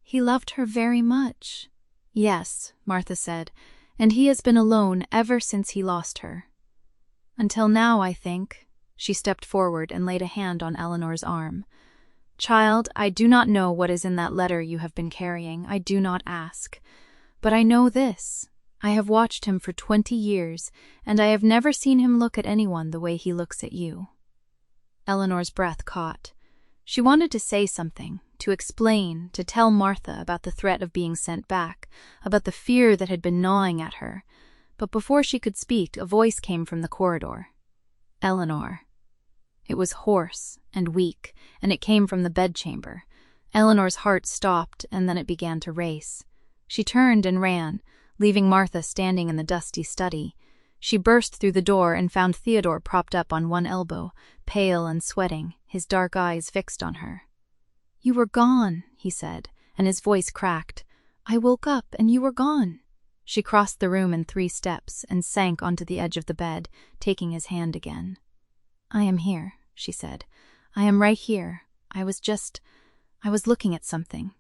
S1: "He loved her very much." "Yes," Martha said, "and he has been alone ever since he lost her. Until now, I think." She stepped forward and laid a hand on Eleanor's arm. "Child, I do not know what is in that letter you have been carrying. I do not ask. But I know this. I have watched him for 20 years, and I have never seen him look at anyone the way he looks at you." Eleanor's breath caught. She wanted to say something, to explain, to tell Martha about the threat of being sent back, about the fear that had been gnawing at her. But before she could speak, a voice came from the corridor. "Eleanor." It was hoarse and weak, and it came from the bedchamber. Eleanor's heart stopped, and then it began to race. She turned and ran, leaving Martha standing in the dusty study. She burst through the door and found Theodore propped up on one elbow, pale and sweating, his dark eyes fixed on her. "You were gone," he said, and his voice cracked. "I woke up and you were gone." She crossed the room in 3 steps and sank onto the edge of the bed, taking his hand again. "I am here," she said. "I am right here. I was looking at something."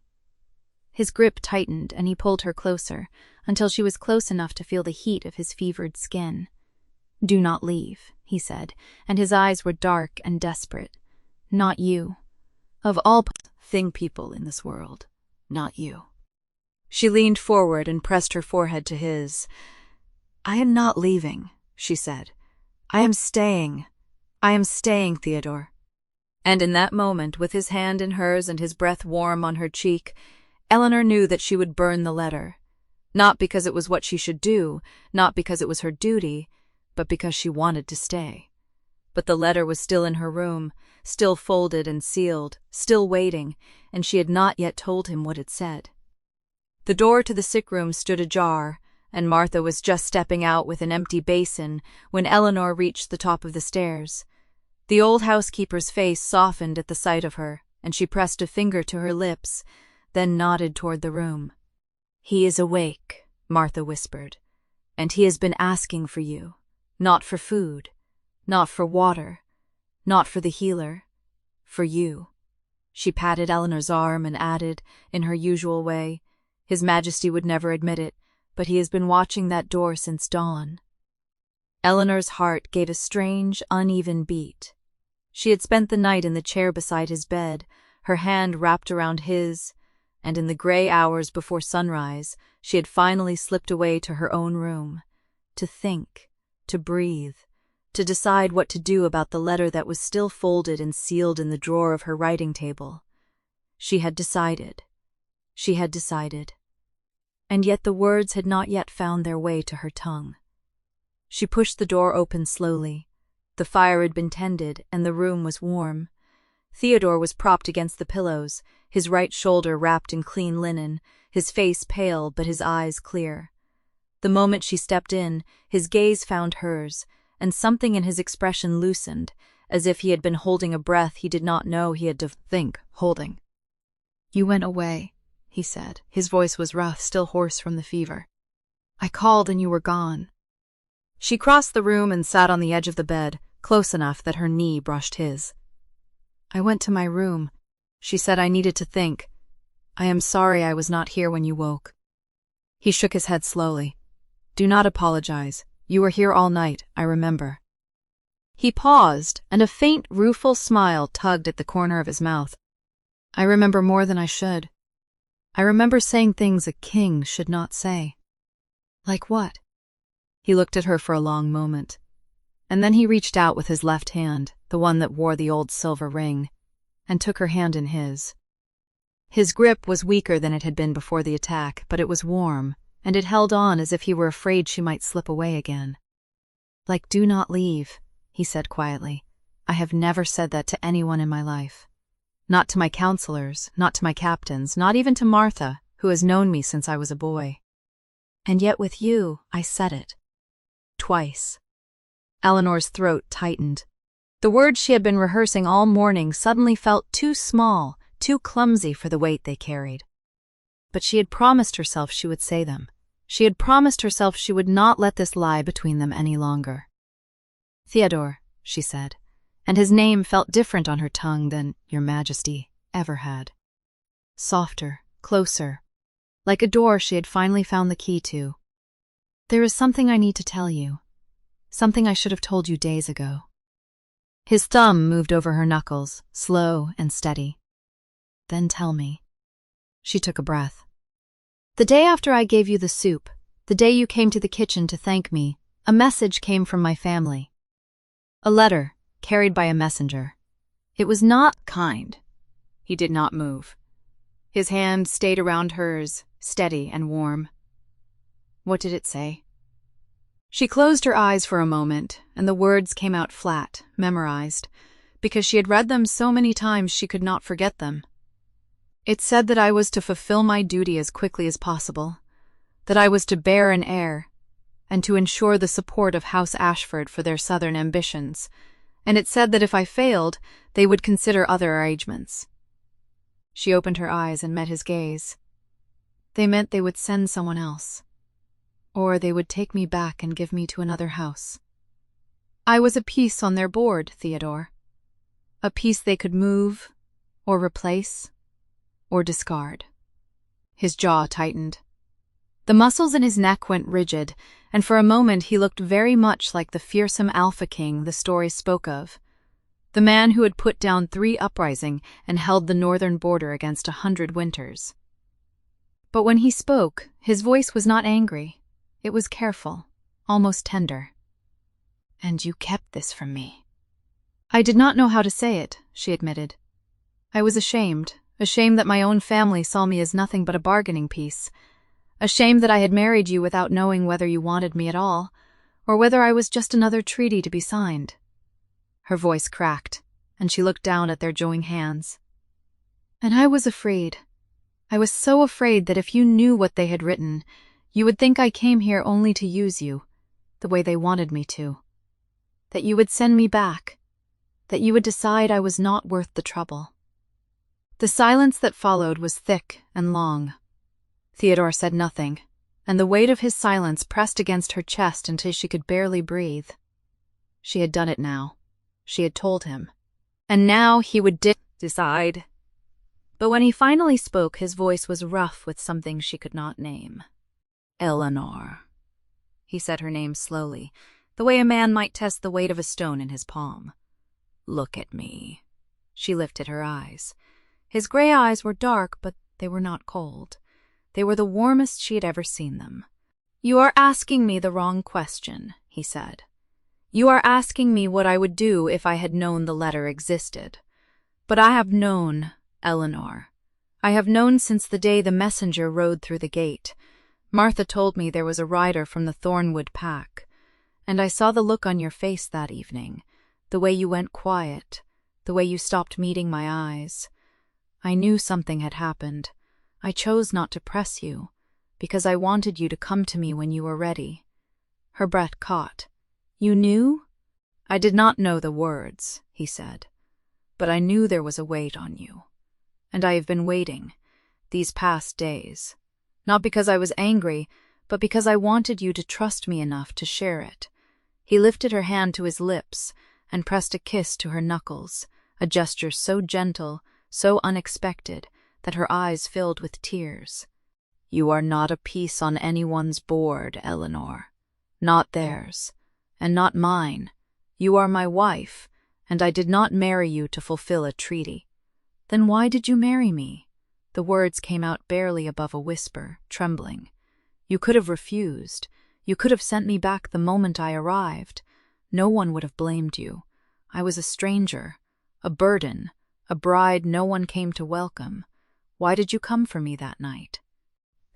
S1: His grip tightened, and he pulled her closer, until she was close enough to feel the heat of his fevered skin. "Do not leave," he said, and his eyes were dark and desperate. "Not you. Of all people in this world, not you."
S2: She leaned forward and pressed her forehead to his. "I am not leaving," she said. "I am staying. I am staying, Theodore." And in that moment, with his hand in hers and his breath warm on her cheek, Eleanor knew that she would burn the letter. Not because it was what she should do, not because it was her duty, but because she wanted to stay. But the letter was still in her room, still folded and sealed, still waiting, and she had not yet told him what it said. The door to the sick room stood ajar, and Martha was just stepping out with an empty basin when Eleanor reached the top of the stairs. The old housekeeper's face softened at the sight of her, and she pressed a finger to her lips, then nodded toward the room. "He is awake," Martha whispered, "and he has been asking for you. Not for food, not for water, not for the healer, for you. She patted Eleanor's arm and added, in her usual way, His Majesty would never admit it, but he has been watching that door since dawn. Eleanor's heart gave a strange, uneven beat. She had spent the night in the chair beside his bed, her hand wrapped around his, and in the gray hours before sunrise, she had finally slipped away to her own room, to think, to breathe, to decide what to do about the letter that was still folded and sealed in the drawer of her writing table. She had decided. She had decided. And yet the words had not yet found their way to her tongue. She pushed the door open slowly. The fire had been tended, and the room was warm. Theodore was propped against the pillows, his right shoulder wrapped in clean linen, his face pale but his eyes clear. The moment she stepped in, his gaze found hers, and something in his expression loosened, as if he had been holding a breath he did not know he had to think holding.
S1: "You went away," he said. His voice was rough, still hoarse from the fever. "I called and you were gone." She crossed the room and sat on the edge of the bed, close enough that her knee brushed his. "I went to my room," she said. "I needed to think. I am sorry I was not here when you woke." He shook his head slowly. "Do not apologize. You were here all night, I remember." He paused, and a faint, rueful smile tugged at the corner of his mouth. "I remember more than I should. I remember saying things a king should not say." "Like what?" He looked at her for a long moment, and then he reached out with his left hand, the one that wore the old silver ring, and took her hand in his. His grip was weaker than it had been before the attack, but it was warm, and it held on as if he were afraid she might slip away again. "Like, do not leave," he said quietly. "I have never said that to anyone in my life. Not to my counselors, not to my captains, not even to Martha, who has known me since I was a boy. And yet with you, I said it. Twice." Eleanor's throat tightened. The words she had been rehearsing all morning suddenly felt too small, too clumsy for the weight they carried. But she had promised herself she would say them. She had promised herself she would not let this lie between them any longer. "Theodore," she said, and his name felt different on her tongue than Your Majesty ever had. Softer, closer, like a door she had finally found the key to. "There is something I need to tell you. Something I should have told you days ago." His thumb moved over her knuckles, slow and steady. "Then tell me." She took a breath. "The day after I gave you the soup, the day you came to the kitchen to thank me, a message came from my family. A letter, carried by a messenger. It was not kind." He did not move. His hand stayed around hers, steady and warm. "What did it say?" She closed her eyes for a moment, and the words came out flat, memorized, because she had read them so many times she could not forget them. "It said that I was to fulfill my duty as quickly as possible, that I was to bear an heir, and to ensure the support of House Ashford for their southern ambitions, and it said that if I failed, they would consider other arrangements." She opened her eyes and met his gaze. "They meant they would send someone else. Or they would take me back and give me to another house. I was a piece on their board, Theodore. A piece they could move, or replace, or discard." His jaw tightened. The muscles in his neck went rigid, and for a moment he looked very much like the fearsome Alpha King the story spoke of, the man who had put down 3 uprisings and held the northern border against 100 winters. But when he spoke, his voice was not angry. It was careful, almost tender. "And you kept this from me." "I did not know how to say it," she admitted. "I was ashamed that my own family saw me as nothing but a bargaining piece, ashamed that I had married you without knowing whether you wanted me at all, or whether I was just another treaty to be signed." Her voice cracked, and she looked down at their joined hands. "And I was afraid. I was so afraid that if you knew what they had written, you would think I came here only to use you, the way they wanted me to. That you would send me back. That you would decide I was not worth the trouble." The silence that followed was thick and long. Theodore said nothing, and the weight of his silence pressed against her chest until she could barely breathe. She had done it now. She had told him. And now he would decide. But when he finally spoke, his voice was rough with something she could not name. Eleanor. He said her name slowly, the way a man might test the weight of a stone in his palm. Look at me. She lifted her eyes. His gray eyes were dark, but they were not cold. They were the warmest she had ever seen them. You are asking me the wrong question, he said. You are asking me what I would do if I had known the letter existed. But I have known, Eleanor. I have known since the day the messenger rode through the gate. Martha told me there was a rider from the Thornwood pack. And I saw the look on your face that evening, the way you went quiet, the way you stopped meeting my eyes. I knew something had happened. I chose not to press you, because I wanted you to come to me when you were ready. Her breath caught. You knew? I did not know the words, he said, but I knew there was a weight on you. And I have been waiting, these past days, not because I was angry, but because I wanted you to trust me enough to share it. He lifted her hand to his lips and pressed a kiss to her knuckles, a gesture so gentle, so unexpected, that her eyes filled with tears. You are not a piece on anyone's board, Eleanor. Not theirs, and not mine. You are my wife, and I did not marry you to fulfill a treaty. Then why did you marry me? The words came out barely above a whisper, trembling. You could have refused. You could have sent me back the moment I arrived. No one would have blamed you. I was a stranger, a burden, a bride no one came to welcome. Why did you come for me that night?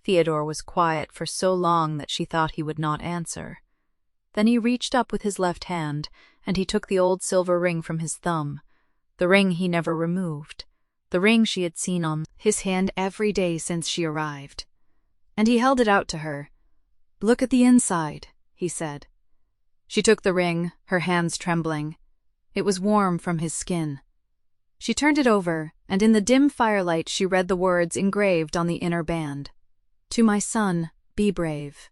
S1: Theodore was quiet for so long that she thought he would not answer. Then he reached up with his left hand, and he took the old silver ring from his thumb, the ring he never removed, the ring she had seen on his hand every day since she arrived. And he held it out to her. Look at the inside, he said. She took the ring, her hands trembling. It was warm from his skin. She turned it over, and in the dim firelight she read the words engraved on the inner band. To my son, be brave.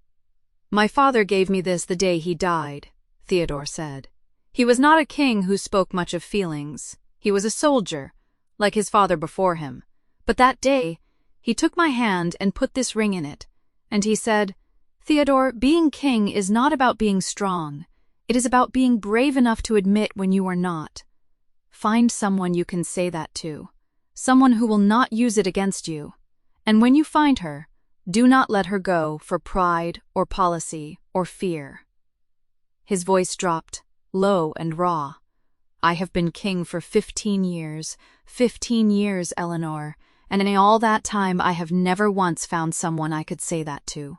S1: My father gave me this the day he died, Theodore said. He was not a king who spoke much of feelings. He was a soldier, like his father before him. But that day, he took my hand and put this ring in it, and he said, Theodore, being king is not about being strong. It is about being brave enough to admit when you are not. Find someone you can say that to, someone who will not use it against you. And when you find her, do not let her go for pride or policy or fear. His voice dropped, low and raw. I have been king for 15 years, 15 years, Eleanor, and in all that time I have never once found someone I could say that to.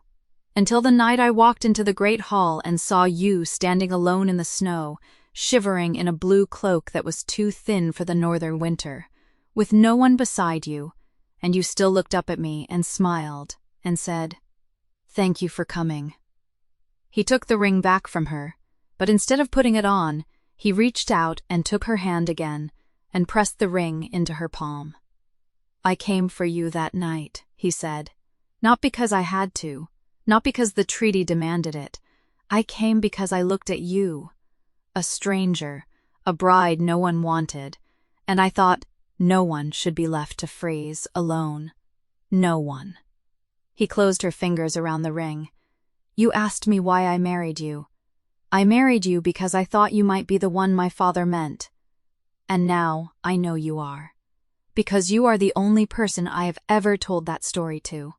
S1: Until the night I walked into the great hall and saw you standing alone in the snow, shivering in a blue cloak that was too thin for the northern winter, with no one beside you, and you still looked up at me and smiled and said, Thank you for coming. He took the ring back from her, but instead of putting it on, he reached out and took her hand again and pressed the ring into her palm. I came for you that night, he said, not because I had to, not because the treaty demanded it. I came because I looked at you, a stranger, a bride no one wanted, and I thought no one should be left to freeze alone. No one. He closed her fingers around the ring. You asked me why I married you. I married you because I thought you might be the one my father meant. And now I know you are. Because you are the only person I have ever told that story to.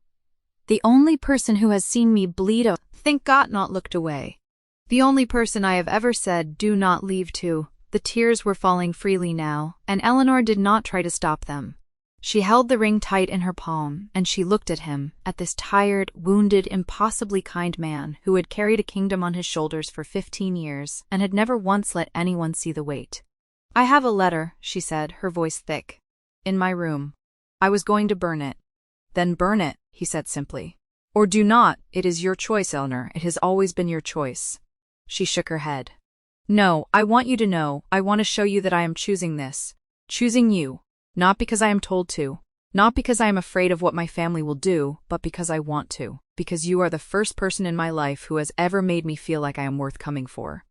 S1: The only person who has seen me bleed out. Thank God not looked away. The only person I have ever said, do not leave to. The tears were falling freely now, and Eleanor did not try to stop them. She held the ring tight in her palm, and she looked at him, at this tired, wounded, impossibly kind man who had carried a kingdom on his shoulders for 15 years and had never once let anyone see the weight. I have a letter, she said, her voice thick. In my room. I was going to burn it. Then burn it, he said simply. Or do not, it is your choice, Eleanor, it has always been your choice. She shook her head. No, I want you to know, I want to show you that I am choosing this. Choosing you. Not because I am told to, not because I am afraid of what my family will do, but because I want to, because you are the first person in my life who has ever made me feel like I am worth coming for.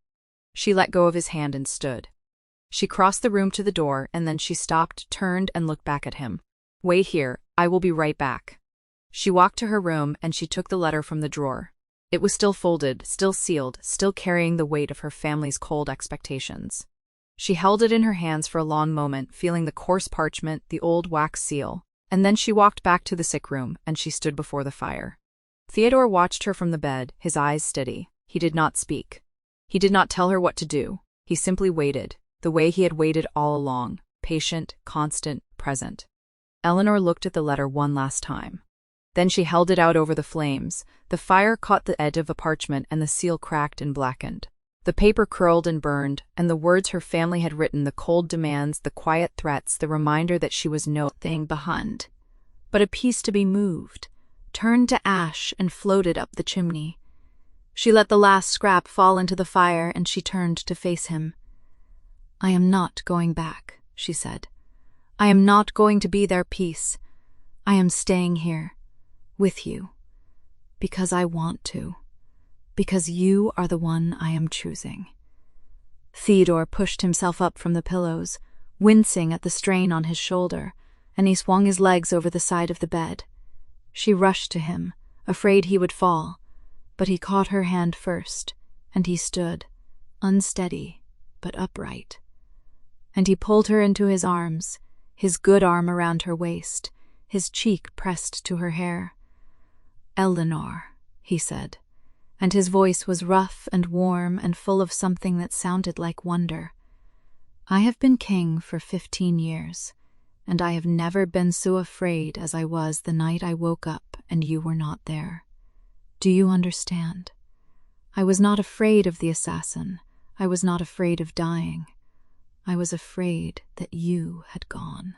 S2: She let go of his hand and stood. She crossed the room to the door, and then she stopped, turned, and looked back at him. "Wait here, I will be right back." She walked to her room, and she took the letter from the drawer. It was still folded, still sealed, still carrying the weight of her family's cold expectations. She held it in her hands for a long moment, feeling the coarse parchment, the old wax seal, and then she walked back to the sick room, and she stood before the fire. Theodore watched her from the bed, his eyes steady. He did not speak. He did not tell her what to do. He simply waited, the way he had waited all along, patient, constant, present. Eleanor looked at the letter one last time. Then she held it out over the flames. The fire caught the edge of the parchment, and the seal cracked and blackened. The paper curled and burned, and the words her family had written, the cold demands, the quiet threats, the reminder that she was no thing behind, but a piece to be moved, turned to ash and floated up the chimney. She let the last scrap fall into the fire, and she turned to face him. "I am not going back," she said. "I am not going to be their peace. I am staying here, with you, because I want to, because you are the one I am choosing." Theodore pushed himself up from the pillows, wincing at the strain on his shoulder, and he swung his legs over the side of the bed. She rushed to him, afraid he would fall, but he caught her hand first, and he stood, unsteady but upright. And he pulled her into his arms, his good arm around her waist, his cheek pressed to her hair. "Eleanor," he said, and his voice was rough and warm and full of something that sounded like wonder. "I have been king for 15 years, and I have never been so afraid as I was the night I woke up and you were not there. Do you understand? I was not afraid of the assassin. I was not afraid of dying. I was afraid that you had gone."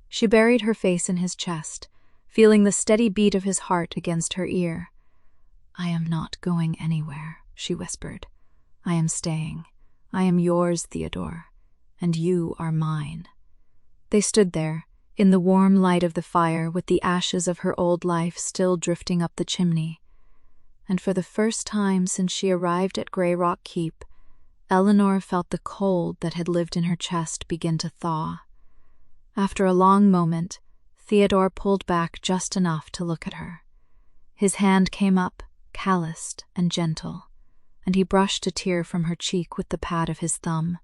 S2: She buried her face in his chest, feeling the steady beat of his heart against her ear. "I am not going anywhere," she whispered. "I am staying. I am yours, Theodore, and you are mine." They stood there, in the warm light of the fire, with the ashes of her old life still drifting up the chimney. And for the first time since she arrived at Grey Rock Keep, Eleanor felt the cold that had lived in her chest begin to thaw. After a long moment, Theodore pulled back just enough to look at her. His hand came up, calloused and gentle, and he brushed a tear from her cheek with the pad of his thumb.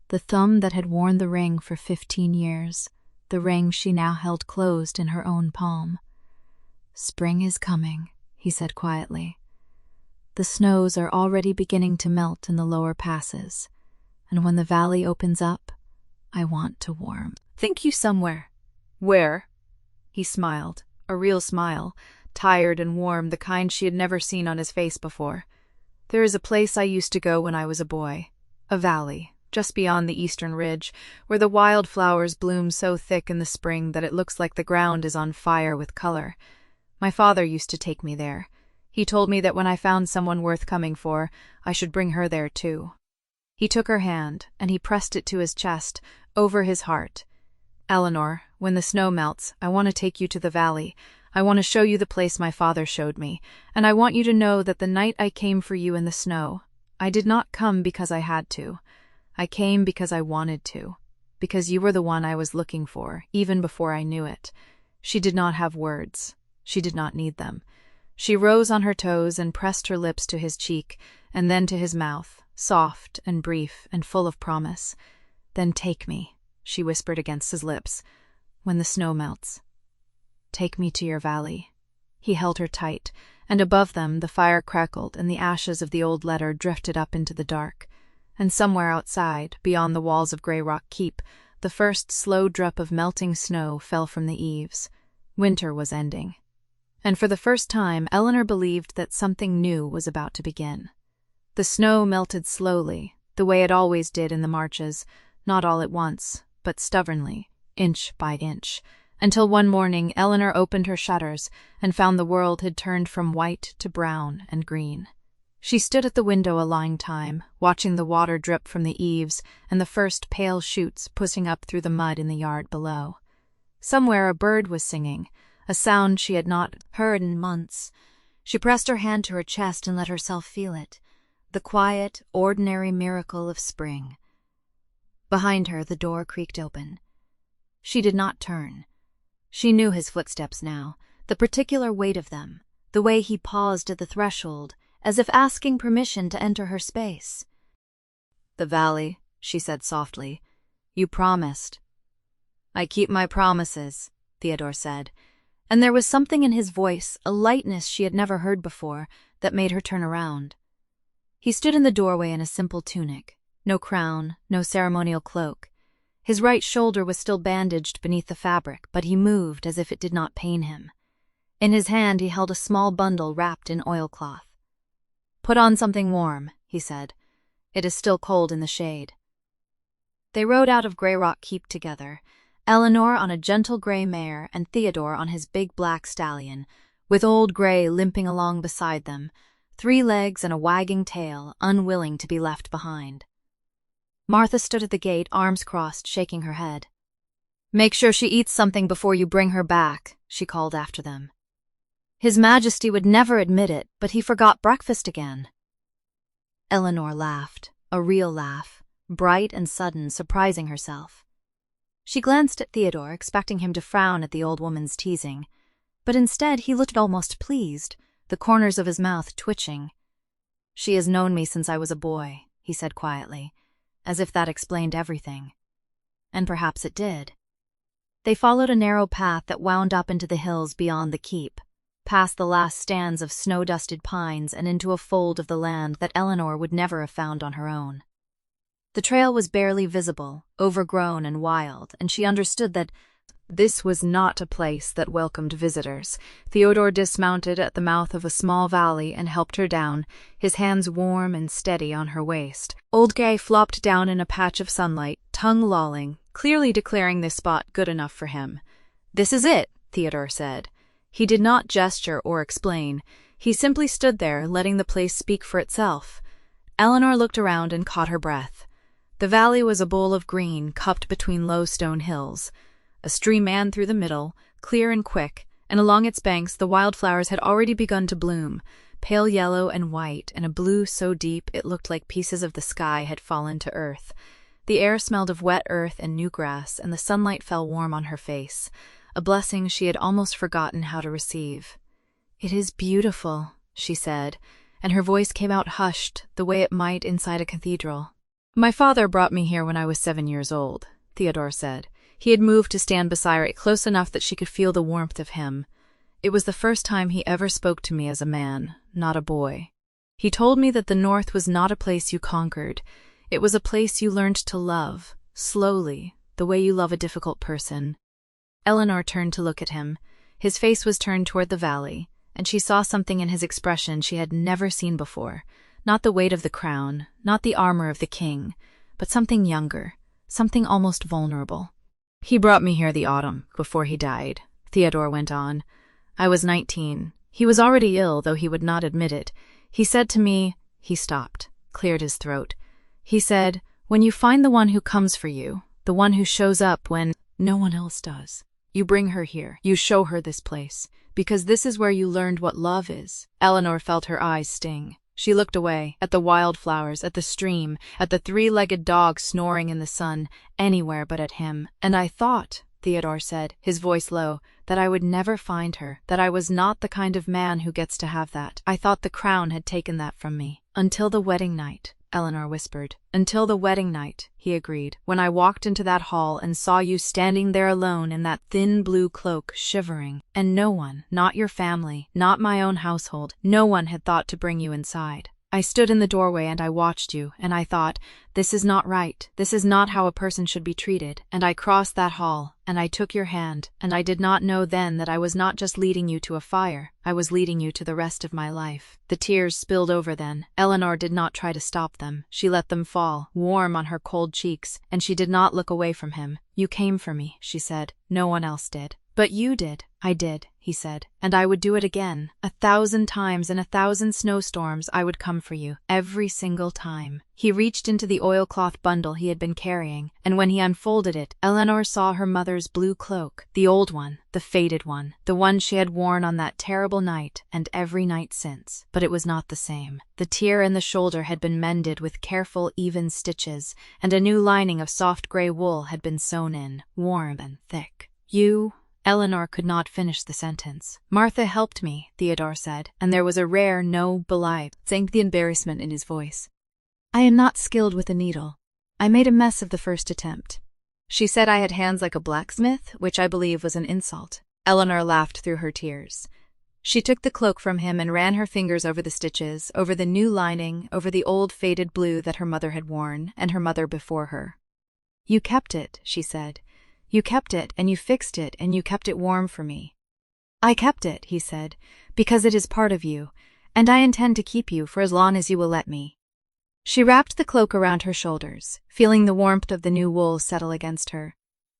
S2: The thumb that had worn the ring for 15 years, the ring she now held closed in her own palm. "Spring is coming," he said quietly. "The snows are already beginning to melt in the lower passes, and when the valley opens up, I want to warm. Think you somewhere." "Where?" He smiled, a real smile, tired and warm, the kind she had never seen on his face before. "There is a place I used to go when I was a boy. A valley, just beyond the eastern ridge, where the wildflowers bloom so thick in the spring that it looks like the ground is on fire with color. My father used to take me there. He told me that when I found someone worth coming for, I should bring her there too." He took her hand, and he pressed it to his chest, over his heart. "Eleanor, when the snow melts, I want to take you to the valley. I want to show you the place my father showed me, and I want you to know that the night I came for you in the snow, I did not come because I had to. I came because I wanted to, because you were the one I was looking for, even before I knew it." She did not have words. She did not need them. She rose on her toes and pressed her lips to his cheek, and then to his mouth, soft and brief and full of promise. "Then take me," she whispered against his lips, "when the snow melts. Take me to your valley." He held her tight, and above them the fire crackled and the ashes of the old letter drifted up into the dark. And somewhere outside, beyond the walls of Grey Rock Keep, the first slow drip of melting snow fell from the eaves. Winter was ending. And for the first time, Eleanor believed that something new was about to begin. The snow melted slowly, the way it always did in the marches, not all at once, but stubbornly, inch by inch, until one morning Eleanor opened her shutters and found the world had turned from white to brown and green. She stood at the window a long time, watching the water drip from the eaves and the first pale shoots pushing up through the mud in the yard below. Somewhere a bird was singing, a sound she had not heard in months. She pressed her hand to her chest and let herself feel it.
S1: the quiet, ordinary miracle of spring. Behind her, the door creaked open. She did not turn. She knew his footsteps now, the particular weight of them, the way he paused at the threshold, as if asking permission to enter her space. "The valley," she said softly. "You promised." "I keep my promises," Theodore said, and there was something in his voice, a lightness she had never heard before, that made her turn around. He stood in the doorway in a simple tunic, no crown, no ceremonial cloak. His right shoulder was still bandaged beneath the fabric, but he moved as if it did not pain him. In his hand he held a small bundle wrapped in oilcloth. "Put on something warm," he said. "It is still cold in the shade." They rode out of Greyrock Keep together, Eleanor on a gentle gray mare and Theodore on his big black stallion, with old Grey limping along beside them, 3 legs and a wagging tail, unwilling to be left behind. Martha stood at the gate, arms crossed, shaking her head. "Make sure she eats something before you bring her back," she called after them. His Majesty would never admit it, but he forgot breakfast again. Eleanor laughed, a real laugh, bright and sudden, surprising herself. She glanced at Theodore, expecting him to frown at the old woman's teasing, but instead he looked almost pleased, the corners of his mouth twitching. "She has known me since I was a boy," he said quietly, as if that explained everything. And perhaps it did. They followed a narrow path that wound up into the hills beyond the keep, past the last stands of snow-dusted pines and into a fold of the land that Eleanor would never have found on her own. The trail was barely visible, overgrown and wild, and she understood that this was not a place that welcomed visitors. Theodore dismounted at the mouth of a small valley and helped her down, his hands warm and steady on her waist. Old Gay flopped down in a patch of sunlight, tongue lolling, clearly declaring this spot good enough for him. "This is it," Theodore said. He did not gesture or explain. He simply stood there, letting the place speak for itself. Eleanor looked around and caught her breath. The valley was a bowl of green, cupped between low stone hills. A stream ran through the middle, clear and quick, and along its banks the wildflowers had already begun to bloom, pale yellow and white, and a blue so deep it looked like pieces of the sky had fallen to earth. The air smelled of wet earth and new grass, and the sunlight fell warm on her face, a blessing she had almost forgotten how to receive. "It is beautiful," she said, and her voice came out hushed, the way it might inside a cathedral. "My father brought me here when I was 7 years old," Theodore said. He had moved to stand beside her, close enough that she could feel the warmth of him. It was the first time he ever spoke to me as a man, not a boy. He told me that the North was not a place you conquered. It was a place you learned to love, slowly, the way you love a difficult person. Eleanor turned to look at him. His face was turned toward the valley, and she saw something in his expression she had never seen before. Not the weight of the crown, not the armor of the king, but something younger, something almost vulnerable. "He brought me here the autumn before he died," Theodore went on. "I was 19. He was already ill, though he would not admit it. He said to me," he stopped, cleared his throat. "He said, when you find the one who comes for you, the one who shows up when no one else does, you bring her here, you show her this place, because this is where you learned what love is." Eleanor felt her eyes sting. She looked away, at the wildflowers, at the stream, at the 3-legged dog snoring in the sun, anywhere but at him. "And I thought," Theodore said, his voice low, "that I would never find her, that I was not the kind of man who gets to have that. I thought the crown had taken that from me." "Until the wedding night," Eleanor whispered. "Until the wedding night," he agreed, "when I walked into that hall and saw you standing there alone in that thin blue cloak, shivering, and no one, not your family, not my own household, no one had thought to bring you inside. I stood in the doorway and I watched you, and I thought, this is not right, this is not how a person should be treated, and I crossed that hall, and I took your hand, and I did not know then that I was not just leading you to a fire, I was leading you to the rest of my life." The tears spilled over then. Eleanor did not try to stop them. She let them fall, warm on her cold cheeks, and she did not look away from him. "You came for me," she said. "No one else did." "But you did,"
S2: I did, he said, and I would do it again. 1,000 times in 1,000 snowstorms I would come for you, every single time. He reached into the oilcloth bundle he had been carrying, and when he unfolded it, Eleanor saw her mother's blue cloak, the old one, the faded one, the one she had worn on that terrible night and every night since. But it was not the same. The tear in the shoulder had been mended with careful, even stitches, and a new lining of soft gray wool had been sewn in, warm and thick. Eleanor could not finish the sentence. Martha helped me, Theodore said, and there was a rare, sank the embarrassment in his voice. I am not skilled with a needle. I made a mess of the first attempt. She said I had hands like a blacksmith, which I believe was an insult. Eleanor laughed through her tears. She took the cloak from him and ran her fingers over the stitches, over the new lining, over the old faded blue that her mother had worn, and her mother before her. You kept it, she said. You kept it, and you fixed it, and you kept it warm for me. I kept it, he said, because it is part of you, and I intend to keep you for as long as you will let me. She wrapped the cloak around her shoulders, feeling the warmth of the new wool settle against her,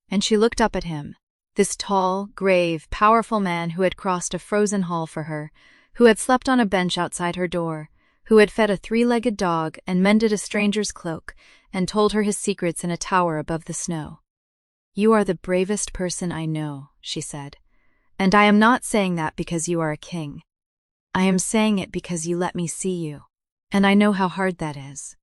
S2: and she looked up at him, this tall, grave, powerful man who had crossed a frozen hall for her, who had slept on a bench outside her door, who had fed a 3-legged dog and mended a stranger's cloak, and told her his secrets in a tower above the snow. You are the bravest person I know, she said, and I am not saying that because you are a king. I am saying it because you let me see you, and I know how hard that is.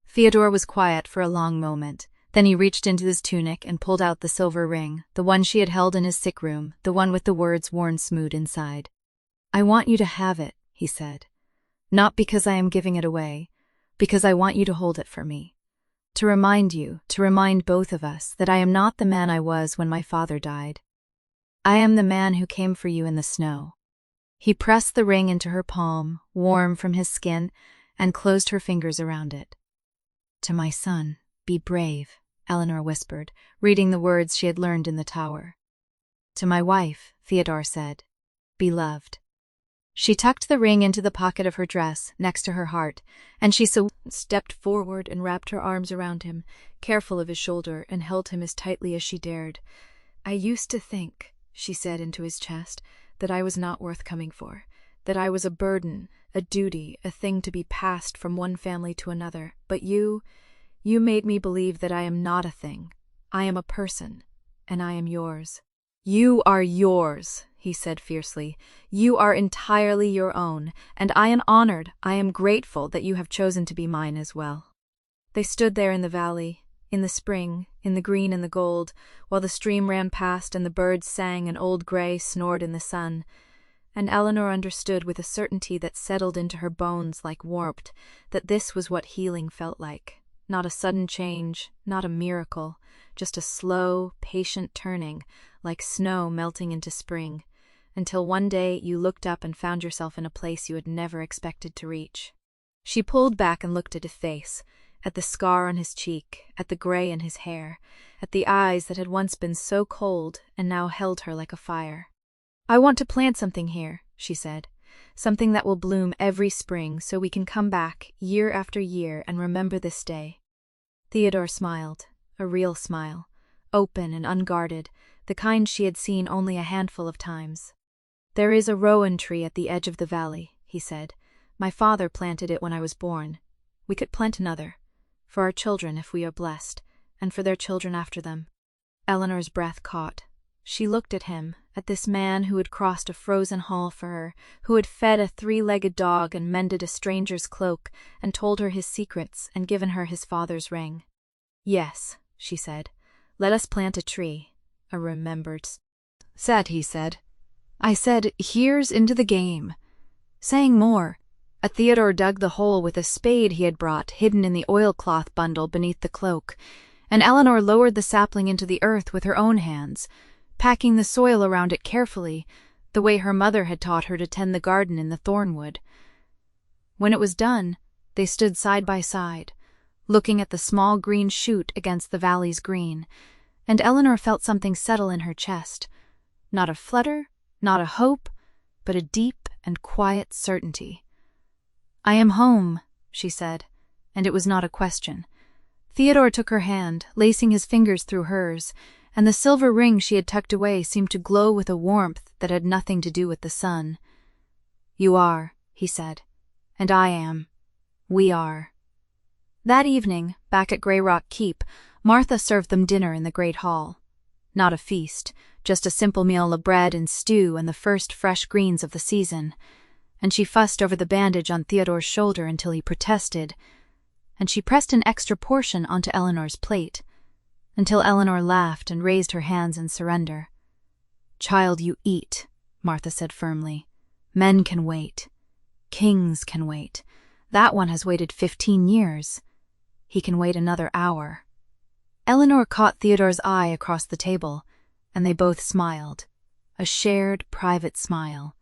S2: Theodore was quiet for a long moment. Then he reached into his tunic and pulled out the silver ring, the one she had held in his sick room, the one with the words worn smooth inside. I want you to have it, he said, not because I am giving it away, because I want you to hold it for me. To remind both of us that I am not the man I was when my father died. I am the man who came for you in the snow. He pressed the ring into her palm, warm from his skin, and closed her fingers around it. To my son, be brave, Eleanor whispered, reading the words she had learned in the tower. To my wife, Theodore said, be loved. She tucked the ring into the pocket of her dress, next to her heart, and she stepped forward and wrapped her arms around him, careful of his shoulder, and held him as tightly as she dared. I used to think, she said into his chest, that I was not worth coming for, that I was a burden, a duty, a thing to be passed from one family to another. But you made me believe that I am not a thing. I am a person, and I am yours. You are yours, he said fiercely. You are entirely your own, and I am honored, I am grateful that you have chosen to be mine as well. They stood there in the valley, in the spring, in the green and the gold, while the stream ran past and the birds sang and Old Gray snored in the sun. And Eleanor understood with a certainty that settled into her bones like warmth that this was what healing felt like. Not a sudden change, not a miracle, just a slow, patient turning, like snow melting into spring, until one day you looked up and found yourself in a place you had never expected to reach. She pulled back and looked at his face, at the scar on his cheek, at the gray in his hair, at the eyes that had once been so cold and now held her like a fire. I want to plant something here, she said, something that will bloom every spring so we can come back year after year and remember this day. Theodore smiled, a real smile, open and unguarded, the kind she had seen only a handful of times. There is a rowan tree at the edge of the valley, he said. My father planted it when I was born. We could plant another, for our children if we are blessed, and for their children after them. Eleanor's breath caught. She looked at him, at this man who had crossed a frozen hall for her, who had fed a 3-legged dog and mended a stranger's cloak, and told her his secrets and given her his father's ring. Yes, she said, let us plant a tree, a remembered set, he said. I said, here's into the game. Saying more, Theodore dug the hole with a spade he had brought, hidden in the oilcloth bundle beneath the cloak, and Eleanor lowered the sapling into the earth with her own hands, packing the soil around it carefully, the way her mother had taught her to tend the garden in the thornwood. When it was done, they stood side by side, looking at the small green shoot against the valley's green, and Eleanor felt something settle in her chest. Not a flutter, not a hope, but a deep and quiet certainty. I am home, she said, and it was not a question. Theodore took her hand, lacing his fingers through hers, and the silver ring she had tucked away seemed to glow with a warmth that had nothing to do with the sun. "You are," he said, "and I am. We are." That evening, back at Grey Rock Keep, Martha served them dinner in the great hall. Not a feast, just a simple meal of bread and stew and the first fresh greens of the season. And she fussed over the bandage on Theodore's shoulder until he protested, and she pressed an extra portion onto Eleanor's plate, until Eleanor laughed and raised her hands in surrender. "Child, you eat," Martha said firmly. "Men can wait. Kings can wait. That one has waited 15 years. He can wait another hour." Eleanor caught Theodore's eye across the table, and they both smiled. A shared, private smile,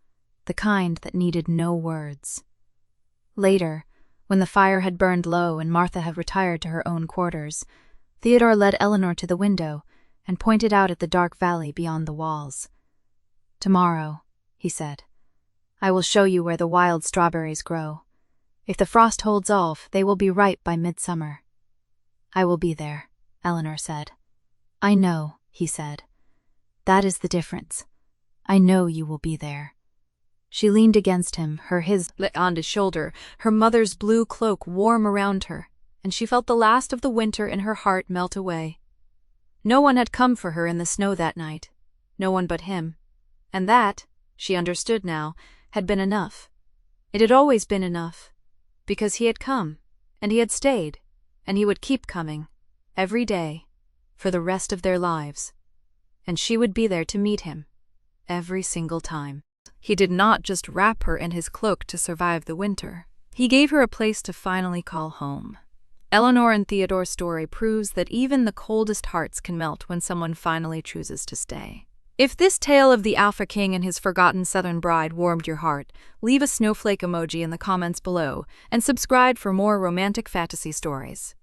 S2: the kind that needed no words. Later, when the fire had burned low and Martha had retired to her own quarters, Theodore led Eleanor to the window and pointed out at the dark valley beyond the walls. "Tomorrow," he said, "I will show you where the wild strawberries grow. If the frost holds off, they will be ripe by midsummer." "I will be there," Eleanor said. "I know," he said. "That is the difference. I know you will be there." She leaned against him, his on his shoulder, her mother's blue cloak warm around her, and she felt the last of the winter in her heart melt away. No one had come for her in the snow that night, no one but him, and that, she understood now, had been enough. It had always been enough, because he had come, and he had stayed, and he would keep coming, every day, for the rest of their lives, and she would be there to meet him, every single time. He did not just wrap her in his cloak to survive the winter. He gave her a place to finally call home. Eleanor and Theodore's story proves that even the coldest hearts can melt when someone finally chooses to stay. If this tale of the Alpha King and his forgotten Southern bride warmed your heart, leave a snowflake emoji in the comments below and subscribe for more romantic fantasy stories.